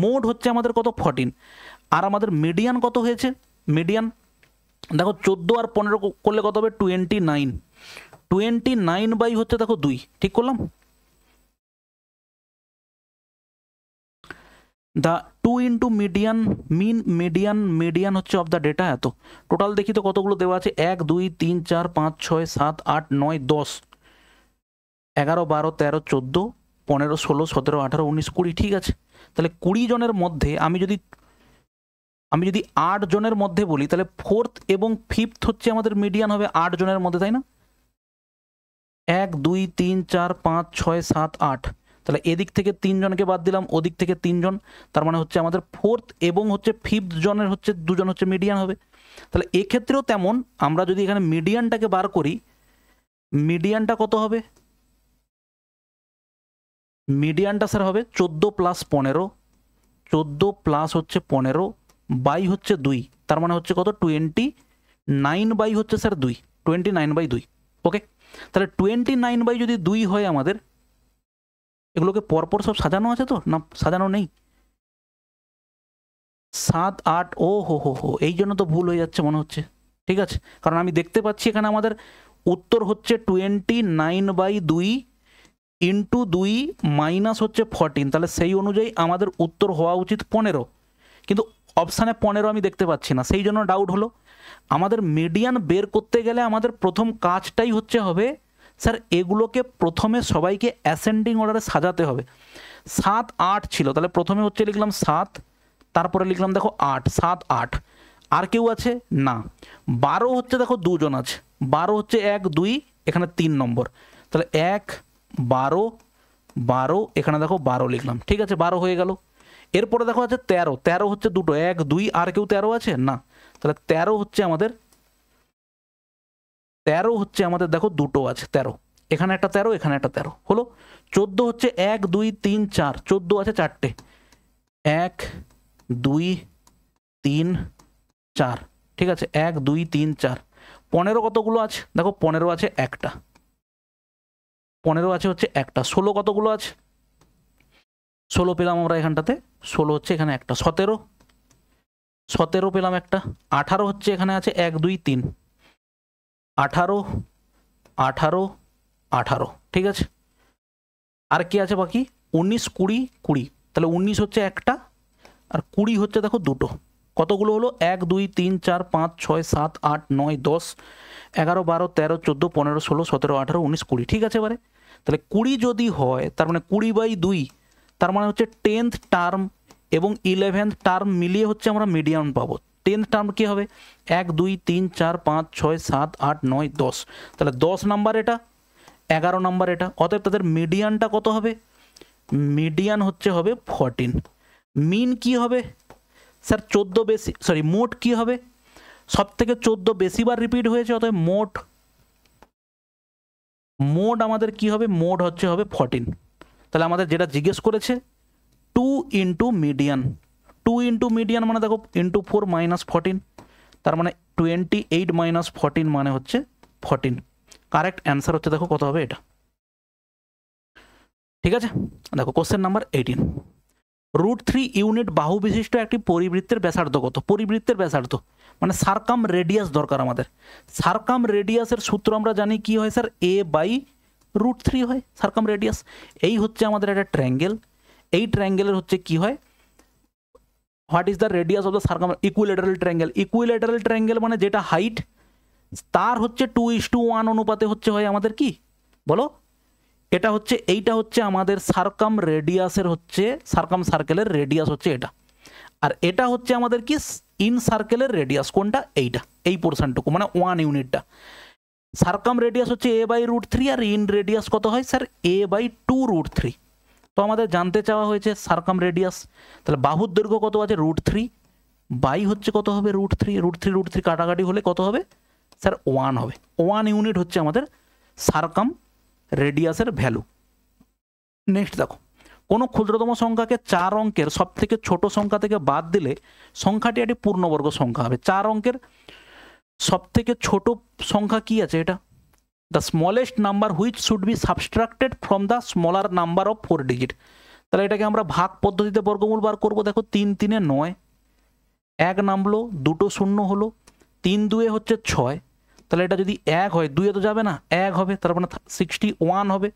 মোট হচ্ছে আমাদের কত 14। আর আমাদের মিডিয়ান কত হয়েছে, মিডিয়ান দেখো 14 আর 15 করলে কত হবে 29, 29 বাই হচ্ছে দেখো 2, ঠিক করলাম। The 2 into median mean median হচ্ছে অফ দ্য ডেটা এত। টোটাল দেখি তো কতগুলো দেওয়া আছে, 1 2 3 4 5 6 7 8 9 10 11 12 13 14 15 16 17 18 19 20, ঠিক আছে। তাহলে 20 জনের মধ্যে আমি যদি 8 জনের মধ্যে বলি, তাহলে 4th এবং 5th হচ্ছে আমাদের মিডিয়ান হবে 8 জনের মধ্যে, তাই না? 1 2 3 4 5 6 7 8, তাহলে এদিক থেকে 3 জনকে বাদ দিলাম, ওদিক থেকে 3 জন, তার মানে হচ্ছে আমাদের 4th এবং হচ্ছে 5th জনের হচ্ছে 2 জন হচ্ছে মিডিয়ান হবে। তাহলে এক্ষেত্রেও তেমন, আমরা যদি এখানে মিডিয়ানটাকে বার করি, মিডিয়ানটা কত হবে, মিডিয়ানটা স্যার হবে 14 প্লাস 15, 14 প্লাস হচ্ছে 15 বাই হচ্ছে 2, তার মানে হচ্ছে কত 29 বাই হচ্ছে স্যার 2, 29 বাই 2। ওকে, তাহলে 29 বাই যদি 2 হয় আমাদের, এগুলোকে পরপর সব সাজানো আছে তো না সাজানো নেই, 7 8, ও হো, এই জন্য তো ভুল হয়ে যাচ্ছে মনে হচ্ছে। ঠিক আছে, কারণ আমি দেখতে পাচ্ছি এখানে আমাদের উত্তর হচ্ছে 29 বাই 2 ইন্টু 2 মাইনাস হচ্ছে 14, তাহলে সেই অনুযায়ী আমাদের উত্তর হওয়া উচিত 15, কিন্তু অপশানে 15 আমি দেখতে পাচ্ছি না, সেই জন্য ডাউট হলো। আমাদের মিডিয়ান বের করতে গেলে আমাদের প্রথম কাজটাই হচ্ছে হবে স্যার এগুলোকে প্রথমে সবাইকে অ্যাসেন্ডিং অর্ডারে সাজাতে হবে। 7 8 ছিল, তাহলে প্রথমে হচ্ছে লিখলাম 7, তারপরে লিখলাম দেখো 8, 7 8। আর কেউ আছে না। 12 হচ্ছে দেখো 2 জন আছে, 12 হচ্ছে 1 2, এখানে 3 নম্বর, তাহলে 1 12 12, এখানে দেখো 12 লিখলাম, ঠিক আছে 12 হয়ে গেল। এরপরে দেখো আছে 13, 13 হচ্ছে দুটো, 1 2, আর কেউ 13 আছে না, তাহলে 13 হচ্ছে আমাদের দেখো দুটো আছে 13, এখানে একটা 13 এখানে একটা 13 হলো। 14 হচ্ছে 1 2 3 4, 14 আছে 4টে, 1 2 3 4, ঠিক আছে 1 2 3 4। 15 কতগুলো আছে দেখো, 15 আছে একটা, 15 আছে হচ্ছে একটা। 16 কতগুলো আছে, 16 পেলাম আমরা এখানটাতে, 16 হচ্ছে এখানে একটা। 17 পেলাম একটা। 18 হচ্ছে এখানে আছে 1 2 3, 18 18 18, ঠিক আছে। আর কি আছে বাকি, 19 20 20, তাহলে 19 হচ্ছে একটা আর 20 হচ্ছে দেখো দুটো। কতগুলো হলো, 1 2 3 4 5 6 7 8 9 10 11 12 13 14 15 16 17 18 19 20, ঠিক আছে। এবারে তাহলে 20 যদি হয়, তার মানে 20 বাই 2, তার মানে হচ্ছে 10th টার্ম এবং 11th টার্ম মিলিয়ে হচ্ছে আমরা মিডিয়ান পাবো। 10th টার্ম কি হবে, 1 2 3 4 5 6 7 8 9 10, তাহলে 10 নাম্বার এটা, 11 নাম্বার এটা, অতএব তাদের মিডিয়ানটা কত হবে, মিডিয়ান হচ্ছে হবে 14। মিন কি হবে স্যার 14 বেশি, সরি মোট কি হবে, সব থেকে 14 বেশিবার রিপিট হয়েছে, অতএব মোট আমাদের কি হবে, মোট হচ্ছে হবে 14। তাহলে আমাদের যেটা জিজ্ঞেস করেছে 2 ইন্টু মিডিয়ান, 2 ইন্টু মিডিয়ান মানে দেখো ইন্টু 4 মাইনাস 14, তার মানে 28 মাইনাস 14 মানে হচ্ছে 14। কারেক্ট অ্যান্সার হচ্ছে দেখো কত হবে এটা, ঠিক আছে। দেখো কোশ্চেন নাম্বার 18, √3 ইউনিট বাহু বিশিষ্ট একটি পরিবৃত্তের ব্যাসার্ধ কত। পরিবৃত্তের ব্যাসার্ধ মানে সার্কাম রেডিয়াস দরকার আমাদের। সার্কাম রেডিয়াসের সূত্র আমরা জানি কি হয় স্যার, a বাই √3 হয় সার্কাম রেডিয়াস। এই হচ্ছে আমাদের একটা ট্রায়াঙ্গেল, এই ট্রায়াঙ্গেলের হচ্ছে কি হয়, what is the radius of the circum equilateral triangle. Equilateral triangle মানে যেটা হাইট তার হচ্ছে 2:1 অনুপাতে হচ্ছে হয় আমাদের কি বলো, এটা হচ্ছে, এইটা হচ্ছে আমাদের সার্কাম রেডিয়াসের হচ্ছে, সার্কাম সার্কেলের রেডিয়াস হচ্ছে এটা, আর এটা হচ্ছে আমাদের কি ইন সার্কেলের রেডিয়াস, কোনটা এইটা, এই পোর্শনটুকু মানে 1 ইউনিটটা। সার্কাম রেডিয়াস হচ্ছে a বাই √3 আর ইন রেডিয়াস কত হয় স্যার a বাই 2√3। তো আমাদের জানতে চাওয়া হয়েছে সার্কাম রেডিয়াস, তাহলে বাহুর দৈর্ঘ্য কত আছে √3 বাই হচ্ছে কত হবে √3 কাটাকাটি হলে কত হবে স্যার 1 হবে। 1 ইউনিট হচ্ছে আমাদের সার্কাম রেডিয়াসের ভ্যালু। নেক্সট দেখো কোনো ক্ষুদ্রতম সংখ্যাকে 4 অঙ্কের সব থেকে ছোট সংখ্যা থেকে বাদ দিলে সংখ্যাটি একটি পূর্ণবর্গ সংখ্যা হবে। 4 অঙ্কের সব থেকে ছোট সংখ্যা কি আছে এটা? The smallest number which should be সাবস্ট্রাক্টেড from the smaller number of 4 digit. তাহলে এটাকে আমরা ভাগ পদ্ধতিতে বর্গমূল বার করবো। দেখো 3 3 9, 1 নামলো, 2 শূন্য হলো, 3 2 হচ্ছে 6। তাহলে এটা যদি 1 হয়, 2 তো যাবে না, 1 হবে, তার মানে 61 হবে,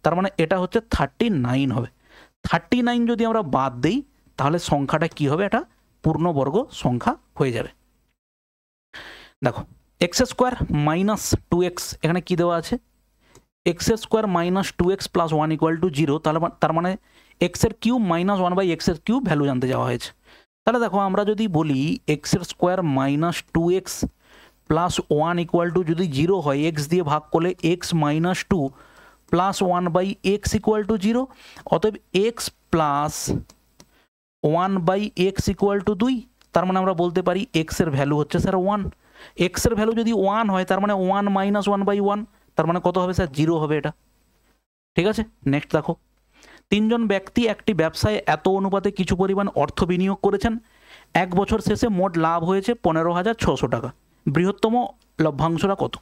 তার মানে এটা হচ্ছে 39 হবে। 39 যদি আমরা বাদ দিই তাহলে সংখ্যাটা কি হবে? এটা পূর্ণবর্গ সংখ্যা হয়ে যাবে। দেখো এক্স স্কোয়ার মাইনাস 2x, এখানে কি দেওয়া আছে? X square minus 2x plus 1 equal to 0। তার মানে এক্সের কিউব মাইনাস 1/x এর কিউব ভ্যালু জানতে যাওয়া হয়েছে। তাহলে দেখো আমরা যদি বলি এক্সের square minus 2x plus 1 equal to যদি 0 হয়, এক্স দিয়ে ভাগ করলে x minus 2 plus 1/x equal to 0। অতএব x plus 1/x equal to 2। তার মানে আমরা বলতে পারি এক্সের ভ্যালু হচ্ছে স্যার 1। এক্সের ভ্যালু যদি 1 হয় তার মানে 1 মাইনাস 1/1, তার মানে কত হবে স্যার? 0 হবে এটা। ঠিক আছে, নেক্সট দেখো 3 জন ব্যক্তি একটি ব্যবসায় এত অনুপাতে কিছু পরিমাণ অর্থ বিনিয়োগ করেছেন। 1 বছর শেষে মোট লাভ হয়েছে 15,600 টাকা। বৃহত্তম লভ্যাংশটা কত?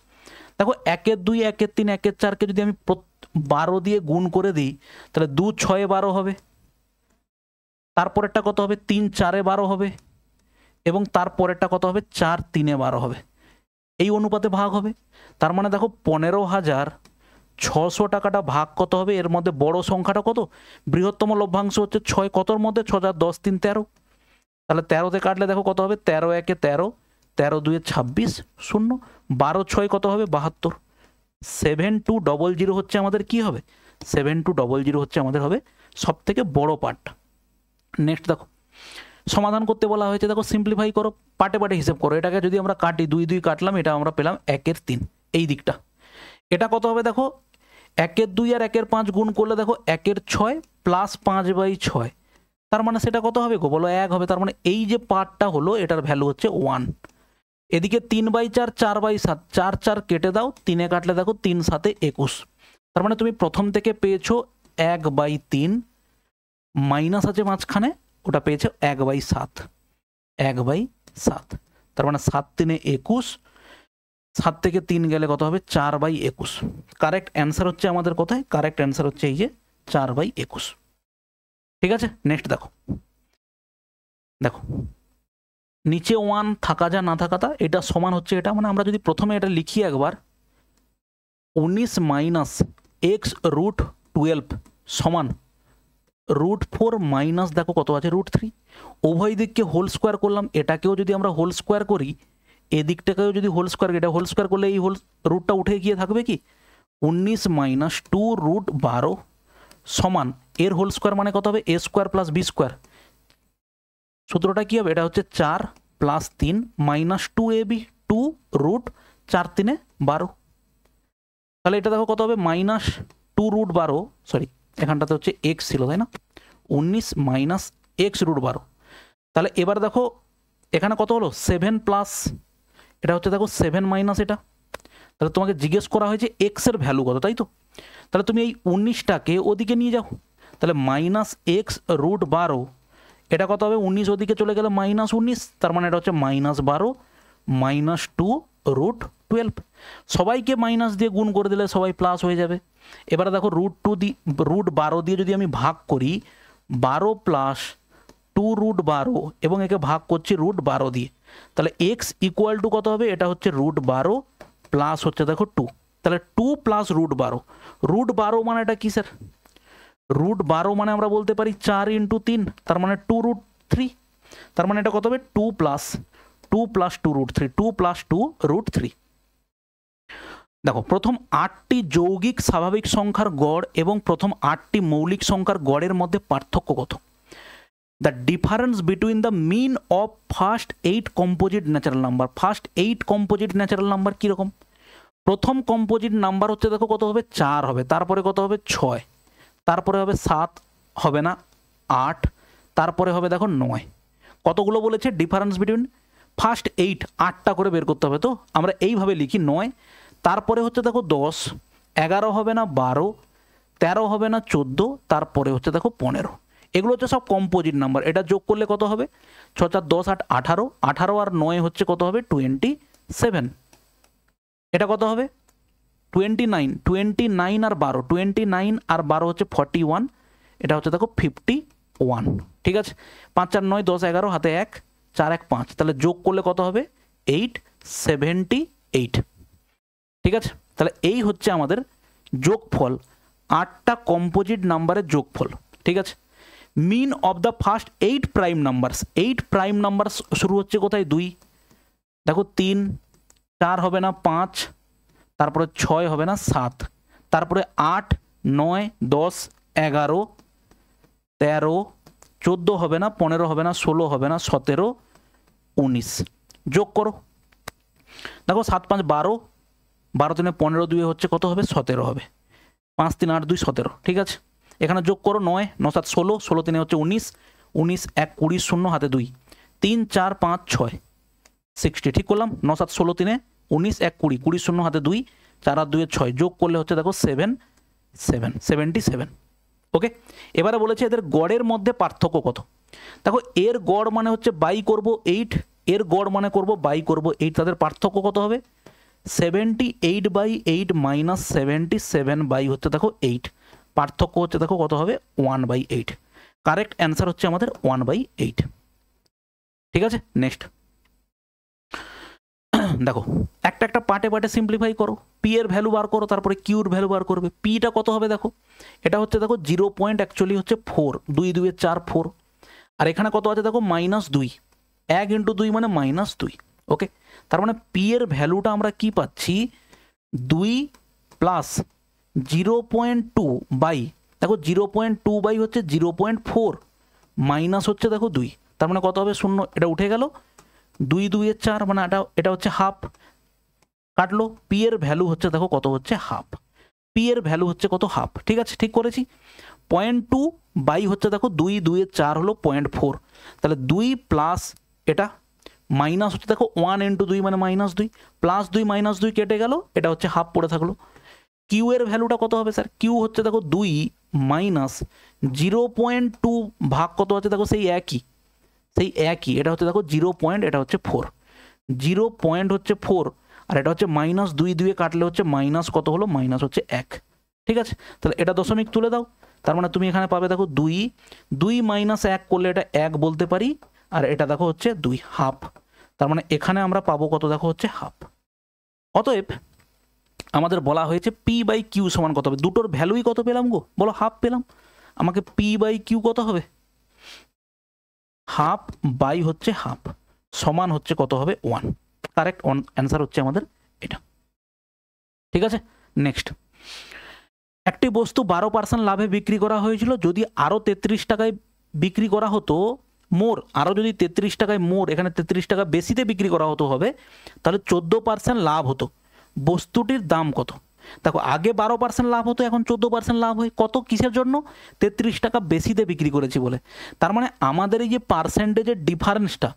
দেখো 1 2 1 3 1 4কে যদি আমি 12 দিয়ে গুণ করে দিই তাহলে 2 6 12 হবে, তারপরেরটা কত হবে? 3 4 12 হবে, এবং তারপরেরটা কত হবে? 4 3 12 হবে। এই অনুপাতে ভাগ হবে। তার মানে দেখো 15,600 টাকাটা ভাগ কত হবে? এর মধ্যে বড় সংখ্যাটা কত? বৃহত্তম লভ্যাংশ হচ্ছে 6। কতর মধ্যে? 6 4 10 3 13। তাহলে 13তে কাটলে দেখো কত হবে? 13 1 13, 13 2 26 0, 12 6 কত হবে? 72। 7200 হচ্ছে আমাদের কি হবে? 7200 হচ্ছে আমাদের হবে সব থেকে বড় পার্ট। নেক্সট দেখো সমাধান করতে বলা হয়েছে। দেখো সিম্পলিফাই করো, পার্টে পার্টে হিসেব করো। এটাকে যদি আমরা কাটি, 2 2 কাটলাম, এটা আমরা পেলাম 1 3 এই দিকটা। এটা কত হবে? দেখো 1 2 আর 1 5 গুণ করলে দেখো 1 6 প্লাস 5/6, তার মানে সেটা কত হবে গো? বলো 1 হবে। তার মানে এই যে পার্টটা হলো এটার ভ্যালু হচ্ছে 1। এদিকে 3/4 4/7, 4 4 কেটে দাও, 3 কাটলে দেখো 3 7 21। তার মানে তুমি প্রথম থেকে পেয়েছো 1/3, মাইনাস আছে মাঝখানে, ওটা পেয়েছো 1/7, 1/7। তার মানে 7 3 21, 7 থেকে 3 গেলে কত হবে? 4/21। কারেক্ট অ্যান্সার হচ্ছে আমাদের কোথায়? কারেক্ট অ্যান্সার হচ্ছে এই যে 4/21। ঠিক আছে, নেক্সট দেখো। দেখো নিচে 1 থাকা যা না থাকা তা, এটা সমান হচ্ছে এটা। মানে আমরা যদি প্রথমে এটা লিখি একবার, 19 মাইনাস এক্স রুট 12 সমান √4 মাইনাস দেখো কত আছে? √3। উভয় দিককে হোল স্কোয়ার করলাম, এটাকেও যদি আমরা হোল স্কোয়ার করি, এদিকটাকেও যদি হোল স্কোয়ার, এটা হোল স্কোয়ার করলে এই হোল রুটটা উঠে গিয়ে থাকবে কি? 19 মাইনাস 2√12 সমান এর হোল স্কোয়ার মানে কত হবে? a square plus B square. সূত্রটা কি হবে? এটা হচ্ছে 4 প্লাস 3 মাইনাস 2ab, 2√4 3 12। তাহলে এটা দেখো কত হবে? মাইনাস 2√12, সরি এখানটাতে হচ্ছে এক্স ছিল তাই না? 19 মাইনাস x√12। তাহলে এবার দেখো এখানে কত হলো? 7 প্লাস, এটা হচ্ছে দেখো 7 মাইনাস এটা। তাহলে তোমাকে জিজ্ঞেস করা হয়েছে এক্স এর ভ্যালু কত, তাই তো? তাহলে তুমি এই 19টাকে ওদিকে নিয়ে যাও, তাহলে মাইনাস x√12, এটা কত হবে? 19 ওদিকে চলে গেলে মাইনাস 19, তার মানে এটা হচ্ছে -12 মাইনাস 2√12। সবাইকে মাইনাস দিয়ে গুণ করে দিলে সবাই প্লাস হয়ে যাবে। এবারে দেখো √12 দিয়ে যদি আমি ভাগ করি, 12 প্লাস 2√12, এবং একে ভাগ করছি √12 দিয়ে, তাহলে এক্স ইকুয়াল টু কত হবে? এটা হচ্ছে √12 প্লাস হচ্ছে দেখো 2, তাহলে 2 প্লাস √12। √12 মানে এটা কি স্যার? √12 মানে আমরা বলতে পারি 4 × 3, তার মানে 2√3। তার মানে এটা কত হবে? 2 প্লাস 2√3, 2 প্লাস 2√3। দেখো প্রথম 8টি যৌগিক স্বাভাবিক সংখ্যার গড় এবং প্রথম 8টি মৌলিক সংখ্যার গড়ের মধ্যে পার্থক্য কত? The difference between the mean of first 8 composite natural number. First 8 composite natural number কীরকম? প্রথম কম্পোজিট নাম্বার হচ্ছে দেখো কত হবে? 4 হবে, তারপরে কত হবে? 6, তারপরে হবে 7, হবে না 8, তারপরে হবে দেখো 9। কতগুলো বলেছে ডিফারেন্স বিটুইন ফার্স্ট 8? 8টা করে বের করতে হবে, তো আমরা এইভাবে লিখি 9, তারপরে হচ্ছে দেখো 10, 11 হবে না 12, 13 হবে না 14, তারপরে হচ্ছে দেখো 15। এগুলো হচ্ছে সব কম্পোজিট নাম্বার। এটা যোগ করলে কত হবে? 6 4 10 8 18, 18 আর 9 হচ্ছে কত হবে? 27। এটা কত হবে? 29, 29 আর 12, 29 আর 12 হচ্ছে 41, এটা হচ্ছে দেখো 51। ঠিক আছে, 5 4 9 10 11, হাতে 1 4 1 5, তাহলে যোগ করলে কত হবে? 878। ঠিক আছে, তাহলে এই হচ্ছে আমাদের যোগফল, 8টা কম্পোজিট নাম্বারের যোগফল। ঠিক আছে, mean of the first 8 prime numbers. 8 prime number শুরু হচ্ছে কোথায়? 2, দেখো 3, 4 হবে না 5, তারপরে 6 হবে না 7, তারপরে 8 9 10 11 13 14 হবে না, 15 হবে না, 16 হবে না, 17 19। যোগ করো, দেখো 7 5 12, 12 3 15, 2 হচ্ছে কত হবে? 17 হবে। 5 3 8 2 17। ঠিক আছে, এখানে যোগ করো, 9 9 7 16, 16 3 হচ্ছে 19, 19 1 20 0 হাতে 2, 3 4 5 6 60। ঠিক করলাম, 9 7 16 3 19 1 20, 20 0 হাতে 2, 4 আর 2 6, যোগ করলে হচ্ছে দেখো 77। ওকে, এবারে বলেছে এদের গড়ের মধ্যে পার্থক্য কত। দেখো এর গড় মানে হচ্ছে বাই করব 8, এর গড় মানে করব বাই করব 8, তাদের পার্থক্য কত হবে? 78/8 মাইনাস 77 বাই হচ্ছে দেখো 8, পার্থক্য হচ্ছে দেখো কত হবে? 1/8। কারেক্ট অ্যান্সার হচ্ছে আমাদের 1/8। ঠিক আছে, নেক্সট দেখো একটা একটা পার্টে পার্টে সিম্পলিফাই করো, পি এর ভ্যালু বার করো, তারপরে কিউর ভ্যালু বার করবে। পিটা কত হবে দেখো, এটা হচ্ছে দেখো 0 পয়েন্ট অ্যাকচুয়ালি হচ্ছে 4, 2 2 4 4, আর এখানে কত আছে দেখো -2, 1 × 2 মানে -2। ওকে, তার মানে পি এর ভ্যালুটা আমরা কি পাচ্ছি? 2 প্লাস 0.2 বাই, দেখো 0.2 বাই হচ্ছে 0.4 মাইনাস হচ্ছে দেখো 2, তার মানে কত হবে? 0, এটা উঠে গেল, 2 2 4, মানে এটা হচ্ছে হাফ, কাটলো। পি এর ভ্যালু হচ্ছে দেখো কত হচ্ছে? হাফ। পি এর ভ্যালু হচ্ছে কত? হাফ। ঠিক আছে, ঠিক করেছি। 0.2 বাই হচ্ছে দেখো 2 2 4 হলো 0.4, তাহলে 2 প্লাস এটা মাইনাস হচ্ছে দেখো 1 × 2 মানে -2, প্লাস 2 -2 কেটে গেল, এটা হচ্ছে হাফ পড়ে থাকলো। কিউ এর ভ্যালুটা কত হবে স্যার? কিউ হচ্ছে দেখো 2 মাইনাস 0.2 ভাগ কত আছে দেখো সেই একই, এটা হচ্ছে দেখো 0 পয়েন্ট, এটা হচ্ছে 4, 0 পয়েন্ট হচ্ছে 4, আর এটা হচ্ছে -2 2 কাটলে হচ্ছে মাইনাস কত হলো? মাইনাস হচ্ছে 1। ঠিক আছে, তাহলে এটা দশমিক তুলে দাও, তার মানে তুমি এখানে পাবে দেখো 2 2 - 1 করলে এটা 1 বলতে পারি, আর এটা দেখো হচ্ছে 2, হাফ। তার মানে এখানে আমরা পাবো কত দেখো হচ্ছে হাফ। অতএব আমাদের বলা হয়েছে P/Q সমান কত হবে? দুটোর ভ্যালুই কত পেলাম গো? বলো, হাফ পেলাম। আমাকে P/Q কত হবে? হাফ বাই হচ্ছে হাফ সমান হচ্ছে কত হবে? 1। কারেক্ট অ্যান্সার হচ্ছে আমাদের এটা। ঠিক আছে, নেক্সট। একটি বস্তু 12% লাভে বিক্রি করা হয়েছিল, যদি আরও 33 টাকায় বিক্রি করা হতো মোর, আরও যদি 33 টাকায় মোর, এখানে 33 টাকা বেশিতে বিক্রি করা হতো হবে, তাহলে 14% লাভ হতো। বস্তুটির দাম কত? দেখো আগে 12% লাভ হতো, এখন 14% লাভ হয়। কত? কিসের জন্য? 33 টাকা বেশিতে বিক্রি করেছি বলে। তার মানে আমাদের এই যে পার্সেন্টেজের ডিফারেন্সটা,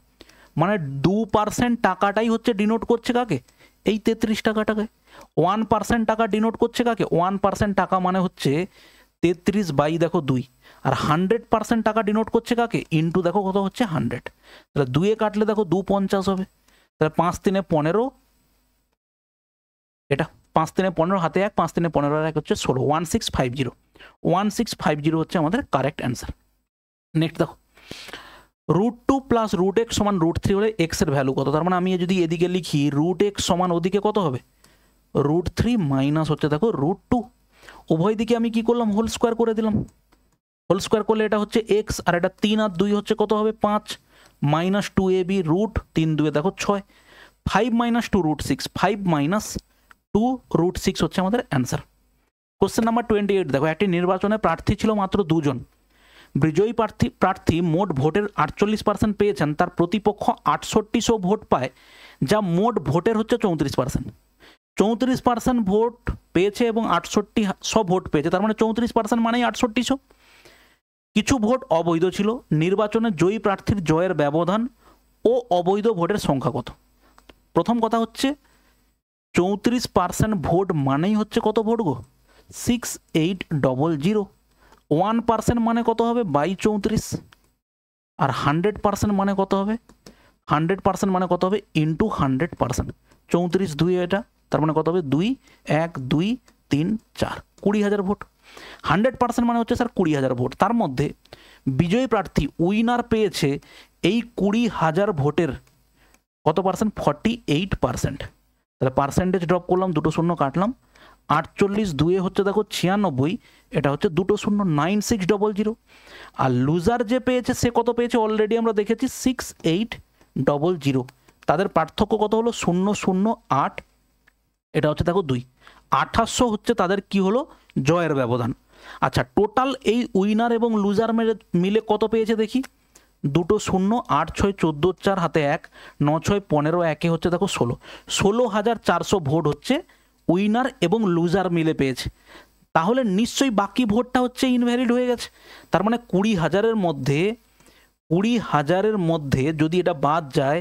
মানে 2% টাকাটাই হচ্ছে ডিনোট করছে কাকে? এই 33 টাকাটাকে। 1% টাকা ডিনোট করছে কাকে? 1% টাকা মানে হচ্ছে 33 বাই দেখো 2, আর 100% টাকা ডিনোট করছে কাকে? ইন্টু দেখো কত হচ্ছে? 100। তাহলে 2 কাটলে দেখো 2 50 হবে, তাহলে 5 3 15, এটা 5 3 15, হাতে 1, 5 3 15 আর 1 হচ্ছে 16, 1650। 1650 হচ্ছে আমাদের কারেক্ট অ্যান্সার। নেক্সট দেখো, √2 প্লাস √x সমান √3 হলে এক্স এর ভ্যালু কত? তার মানে আমি যদি এদিকে লিখি √x সমান ওদিকে কত হবে? √3 মাইনাস হচ্ছে দেখো √2, উভয় দিকে আমি কি করলাম? হোল স্কোয়ার করে দিলাম। হোল স্কোয়ার করলে এটা হচ্ছে এক্স, আর এটা 3 আর 2 হচ্ছে কত হবে? 5, মাইনাস 2ab √3 2 দেখো 6, 5 - 2 √6, 5 - 2 √6 হচ্ছে আমাদের অ্যান্সার। কোশ্চেন নাম্বার 28 দেখো, একটি নির্বাচনে প্রার্থী ছিল মাত্র 2 জন। বিজয়ী প্রার্থী মোট ভোটের 48% পেয়েছেন, তার প্রতিপক্ষ 6800 ভোট পায়, যা মোট ভোটের হচ্ছে 34%। 34% ভোট পেয়েছে এবং 6800 ভোট পেয়েছে, তার মানে 34% মানেই 6800। কিছু ভোট অবৈধ ছিল। নির্বাচনে জয়ী প্রার্থীর জয়ের ব্যবধান ও অবৈধ ভোটের সংখ্যা কত? প্রথম কথা হচ্ছে 34% ভোট মানেই হচ্ছে কত ভোট গো? 6800। 1% মানে কত হবে বাই 34, আর 100% মানে কত হবে, 100% মানে কত হবে ইন্টু 100%, 34 2 এটা, তার মানে কত হবে 2 1 2 3 4, 20,000 ভোট। 100% মানে হচ্ছে স্যার 20,000 ভোট। তার মধ্যে বিজয়ী প্রার্থী উইনার পেয়েছে এই 20,000 ভোটের কত পার্সেন্ট, 48%। তাহলে পার্সেন্টেজ ড্রপ করলাম, দুটো শূন্য কাটলাম, 48 2 হচ্ছে দেখো 96, এটা হচ্ছে দুটো শূন্য 9600। আর লুজার যে পেয়েছে সে কত পেয়েছে অলরেডি আমরা দেখেছি 6800। তাদের পার্থক্য কত হলো 008, এটা হচ্ছে দেখো 2, 2800 হচ্ছে তাদের কি হলো জয়ের ব্যবধান। আচ্ছা টোটাল এই উইনার এবং লুজার মিলে কত পেয়েছে দেখি, দুটো শূন্য, 8 6 14 4 হাতে 1, 9 6 15 1 হচ্ছে দেখো 16,400 ভোট হচ্ছে উইনার এবং লুজার মিলে পেয়েছে। তাহলে নিশ্চয়ই বাকি ভোটটা হচ্ছে ইনভ্যালিড হয়ে গেছে। তার মানে 20,000-এর মধ্যে যদি এটা বাদ যায়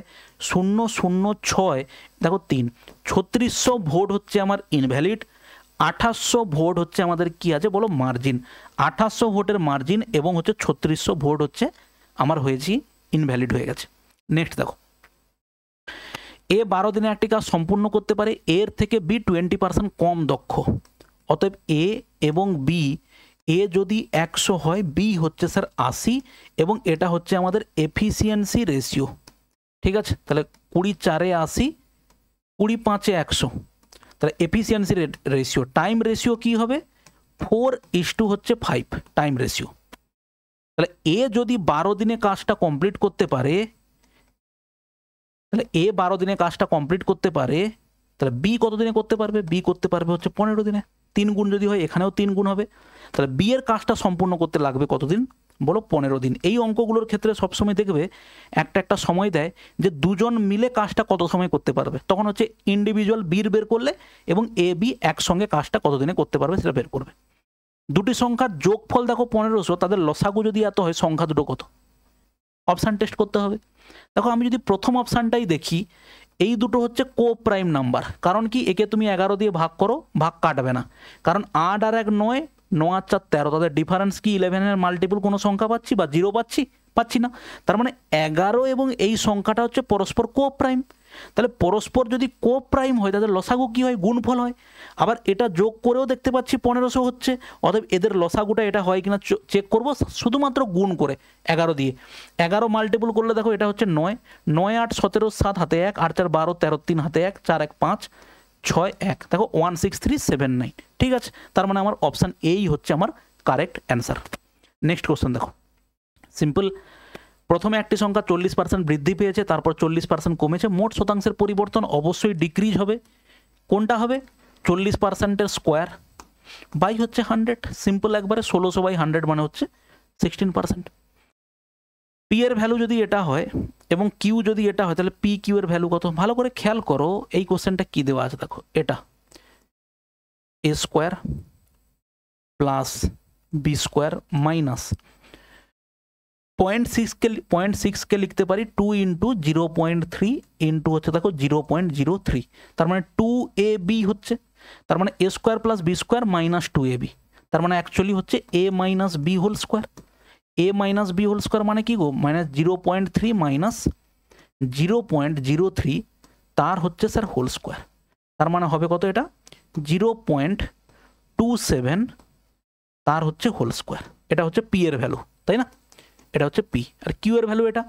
006 দেখো 3, 3600 ভোট হচ্ছে আমার ইনভ্যালিড, 2800 ভোট হচ্ছে আমাদের কি আছে বলো মার্জিন, 2800 ভোটের মার্জিন এবং হচ্ছে 3600 ভোট হচ্ছে আমার হয়েছি ইনভ্যালিড হয়ে গেছে। নেক্সট দেখো, এ 12 দিনে একটি কাজ সম্পূর্ণ করতে পারে, এর থেকে বি 20% কম দক্ষ। অতএব এ এবং বি, এ যদি 100 হয়, বি হচ্ছে স্যার 80, এবং এটা হচ্ছে আমাদের এফিসিয়েন্সি রেশিও। ঠিক আছে, তাহলে 20 4 80, 20 5 100, তাহলে এফিসিয়েন্সি রেশিও, টাইম রেশিও কি হবে 4:5 হচ্ছে 5 টাইম রেশিও। তাহলে এ যদি 12 দিনে কাজটা কমপ্লিট করতে পারে, তাহলে এ 12 দিনে কাজটা কমপ্লিট করতে পারে, তাহলে বি কত দিনে করতে পারবে, বি করতে পারবে হচ্ছে 15 দিনে। 3 গুণ যদি হয় এখানেও 3 গুণ হবে, তাহলে বি এর কাজটা সম্পূর্ণ করতে লাগবে কতদিন বলো 15 দিন। এই অঙ্কগুলোর ক্ষেত্রে সবসময় দেখবে একটা সময় দেয় যে দুজন মিলে কাজটা কত সময় করতে পারবে, তখন হচ্ছে ইন্ডিভিজুয়াল বির বের করলে এবং এ বি একসঙ্গে কাজটা কত দিনে করতে পারবে সেটা বের করবে। দুটি সংখ্যার যোগফল দেখো 1500, তাদের লসাগু যদি এত হয় সংখ্যা দুটো কত, অপশান টেস্ট করতে হবে। দেখো আমি যদি প্রথম অপশানটাই দেখি, এই দুটো হচ্ছে কো প্রাইম নাম্বার, কারণ কি একে তুমি 11 দিয়ে ভাগ করো, ভাগ কাটবে না, কারণ 8 আর 1 9, 9 আর 4 13, তাদের ডিফারেন্স কি 11-এর মাল্টিপল কোনো সংখ্যা পাচ্ছি বা 0 পাচ্ছি না, তার মানে 11 এবং এই সংখ্যাটা হচ্ছে পরস্পর কো প্রাইম। তাহলে পরস্পর যদি কো প্রাইম হয় তাদের লসাগু কি হয়, গুণফল হয়। আবার এটা যোগ করেও দেখতে পাচ্ছি 1500 হচ্ছে, অতএব এদের লসাগুটা এটা হয় কিনা চেক করব শুধুমাত্র গুণ করে 11 দিয়ে। 11 মাল্টিপল করলে দেখো এটা হচ্ছে 9, 9 8 17 7 হাতে 1, 8 4 12 13 3 হাতে 1, 4 1 5 6 1, দেখো 16379। ঠিক আছে, তার মানে আমার অপশান এই হচ্ছে আমার কারেক্ট অ্যান্সার। নেক্সট কোশ্চেন দেখো, সিম্পল। প্রথমে একটি সংখ্যা 40% বৃদ্ধি পেয়েছে, তারপর 40% কমেছে, মোট শতাংশের পরিবর্তন অবশ্যই ডিক্রিজ হবে। কোনটা হবে, 40%-এর স্কোয়ার বাই হচ্ছে 100, সিম্পল একবারে 1600/100 মানে হচ্ছে 16%। পি এর ভ্যালু যদি এটা হয় এবং কিউ যদি এটা হয়, তাহলে পি কিউ এর ভ্যালু কত, ভালো করে খেয়াল করো। এই কোশ্চেনটা কি দেওয়া আছে দেখো, এটা A square plus B square minus 0.6 লিখতে পারি 2 × 0.3 ইন্টু হচ্ছে দেখো 0.03, তার মানে 2ab হচ্ছে, তার মানে a square plus B square minus 2ab, তার মানে অ্যাকচুয়ালি হচ্ছে a minus B whole square. a minus B whole square মানে কি গো, মাইনাস 0.3 মাইনাস 0.03 তার হচ্ছে স্যার হোল স্কোয়ার, তার মানে হবে কত, এটা 0.27 তার হচ্ছে হোল স্কোয়ার। এটা হচ্ছে পি এর ভ্যালু, তাই না, এটা হচ্ছে পি, আর কিউ এর ভ্যালু এটা।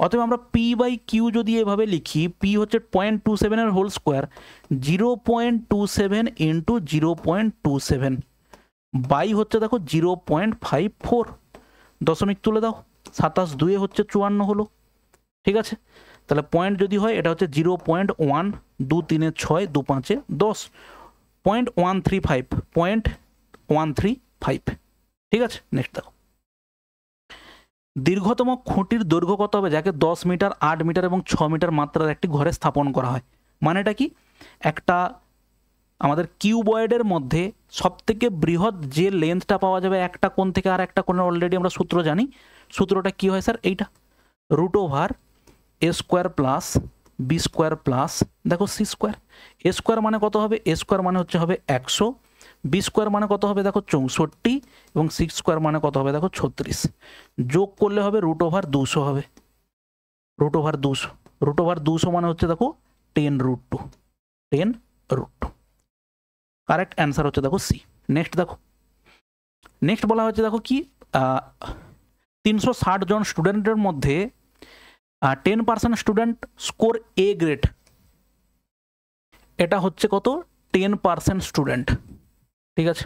অতএব আমরা পি বাই কিউ যদি এভাবে লিখি, পি হচ্ছে 0.27-এর হোল স্কোয়ার, 0.27 ইন্টু 0.27 বাই হচ্ছে দেখো 0.54, দশমিক তুলে দাও, 27 2 হচ্ছে 54 হলো। ঠিক আছে, তাহলে পয়েন্ট যদি হয় এটা হচ্ছে 0.1, 2 3 6, 2 5 10, 0.135। ঠিক আছে, নেক্সট দেখো, দীর্ঘতম খুঁটির দৈর্ঘ্য কত হবে, যাকে 10 মিটার 8 মিটার এবং 6 মিটার মাত্রার একটি ঘরে স্থাপন করা হয়। মানেটা কি, একটা আমাদের কিউবয়েডের মধ্যে সবথেকে বৃহৎ যে লেন্থটা পাওয়া যাবে একটা কোণ থেকে আর একটা কোণের, অলরেডি আমরা সূত্র জানি। সূত্রটা কি হয় স্যার, এইটা √a square plus B square plus দেখো সি স্কোয়ার। এ স্কোয়ার মানে কত হবে, এ স্কোয়ার মানে হচ্ছে হবে 100 বি স্কোয়ার মানে কত হবে দেখো 64 এবং 6 স্কোয়ার মানে কত হবে দেখো 36, যোগ করলে হবে √200 হবে, √200 মানে হচ্ছে দেখো 10√2, 10√2। কারেক্ট অ্যান্সার হচ্ছে দেখো সি। নেক্সট দেখো, নেক্সট বলা হচ্ছে দেখো কি 360 জন স্টুডেন্টের মধ্যে 10% স্টুডেন্ট স্কোর এ গ্রেড, এটা হচ্ছে কত 10% স্টুডেন্ট, ঠিক আছে।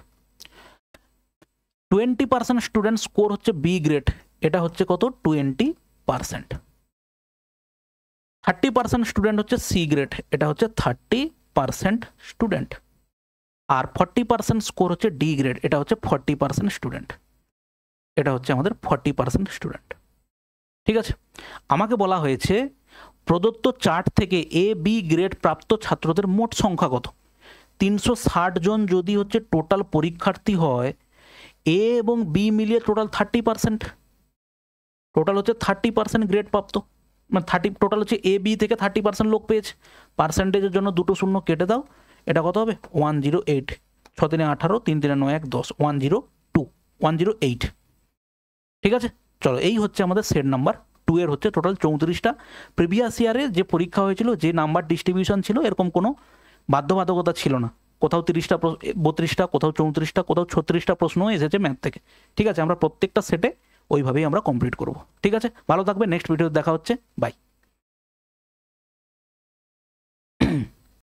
20% স্টুডেন্ট স্কোর হচ্ছে বি গ্রেড, এটা হচ্ছে কত 20%। 30% স্টুডেন্ট হচ্ছে সি গ্রেড, এটা হচ্ছে 30% স্টুডেন্ট। আর 40% স্কোর হচ্ছে ডি গ্রেড, এটা হচ্ছে 40% স্টুডেন্ট, এটা হচ্ছে আমাদের 40% স্টুডেন্ট, ঠিক আছে। আমাকে বলা হয়েছে প্রদত্ত চার্ট থেকে এ বি গ্রেড প্রাপ্ত ছাত্রদের মোট সংখ্যা কত। 360 জন যদি হচ্ছে টোটাল পরীক্ষার্থী হয়, এ এবং বি মিলিয়ে টোটাল 30%, টোটাল হচ্ছে 30% গ্রেড প্রাপ্ত, মানে 30 টোটাল হচ্ছে এ বি থেকে 30% লোক পেয়েছে। পার্সেন্টেজের জন্য দুটো শূন্য কেটে দাও, এটা কত হবে 108, 6 3 18, 3 3 9 1 10, 108, ঠিক আছে। চলো এই হচ্ছে আমাদের সেট নাম্বার 2 এর হচ্ছে টোটাল 34টা। প্রিভিয়াস ইয়ারে যে পরীক্ষা হয়েছিল, যে নাম্বার ডিস্ট্রিবিউশন ছিল, এরকম কোনো বাধ্যবাধকতা ছিল না, কোথাও 30টা 32টা, কোথাও 34টা, কোথাও 36টা প্রশ্নও এসেছে ম্যাথ থেকে, ঠিক আছে। আমরা প্রত্যেকটা সেটে ওইভাবেই আমরা কমপ্লিট করব, ঠিক আছে। ভালো থাকবে, নেক্সট ভিডিও দেখা হচ্ছে, বাই।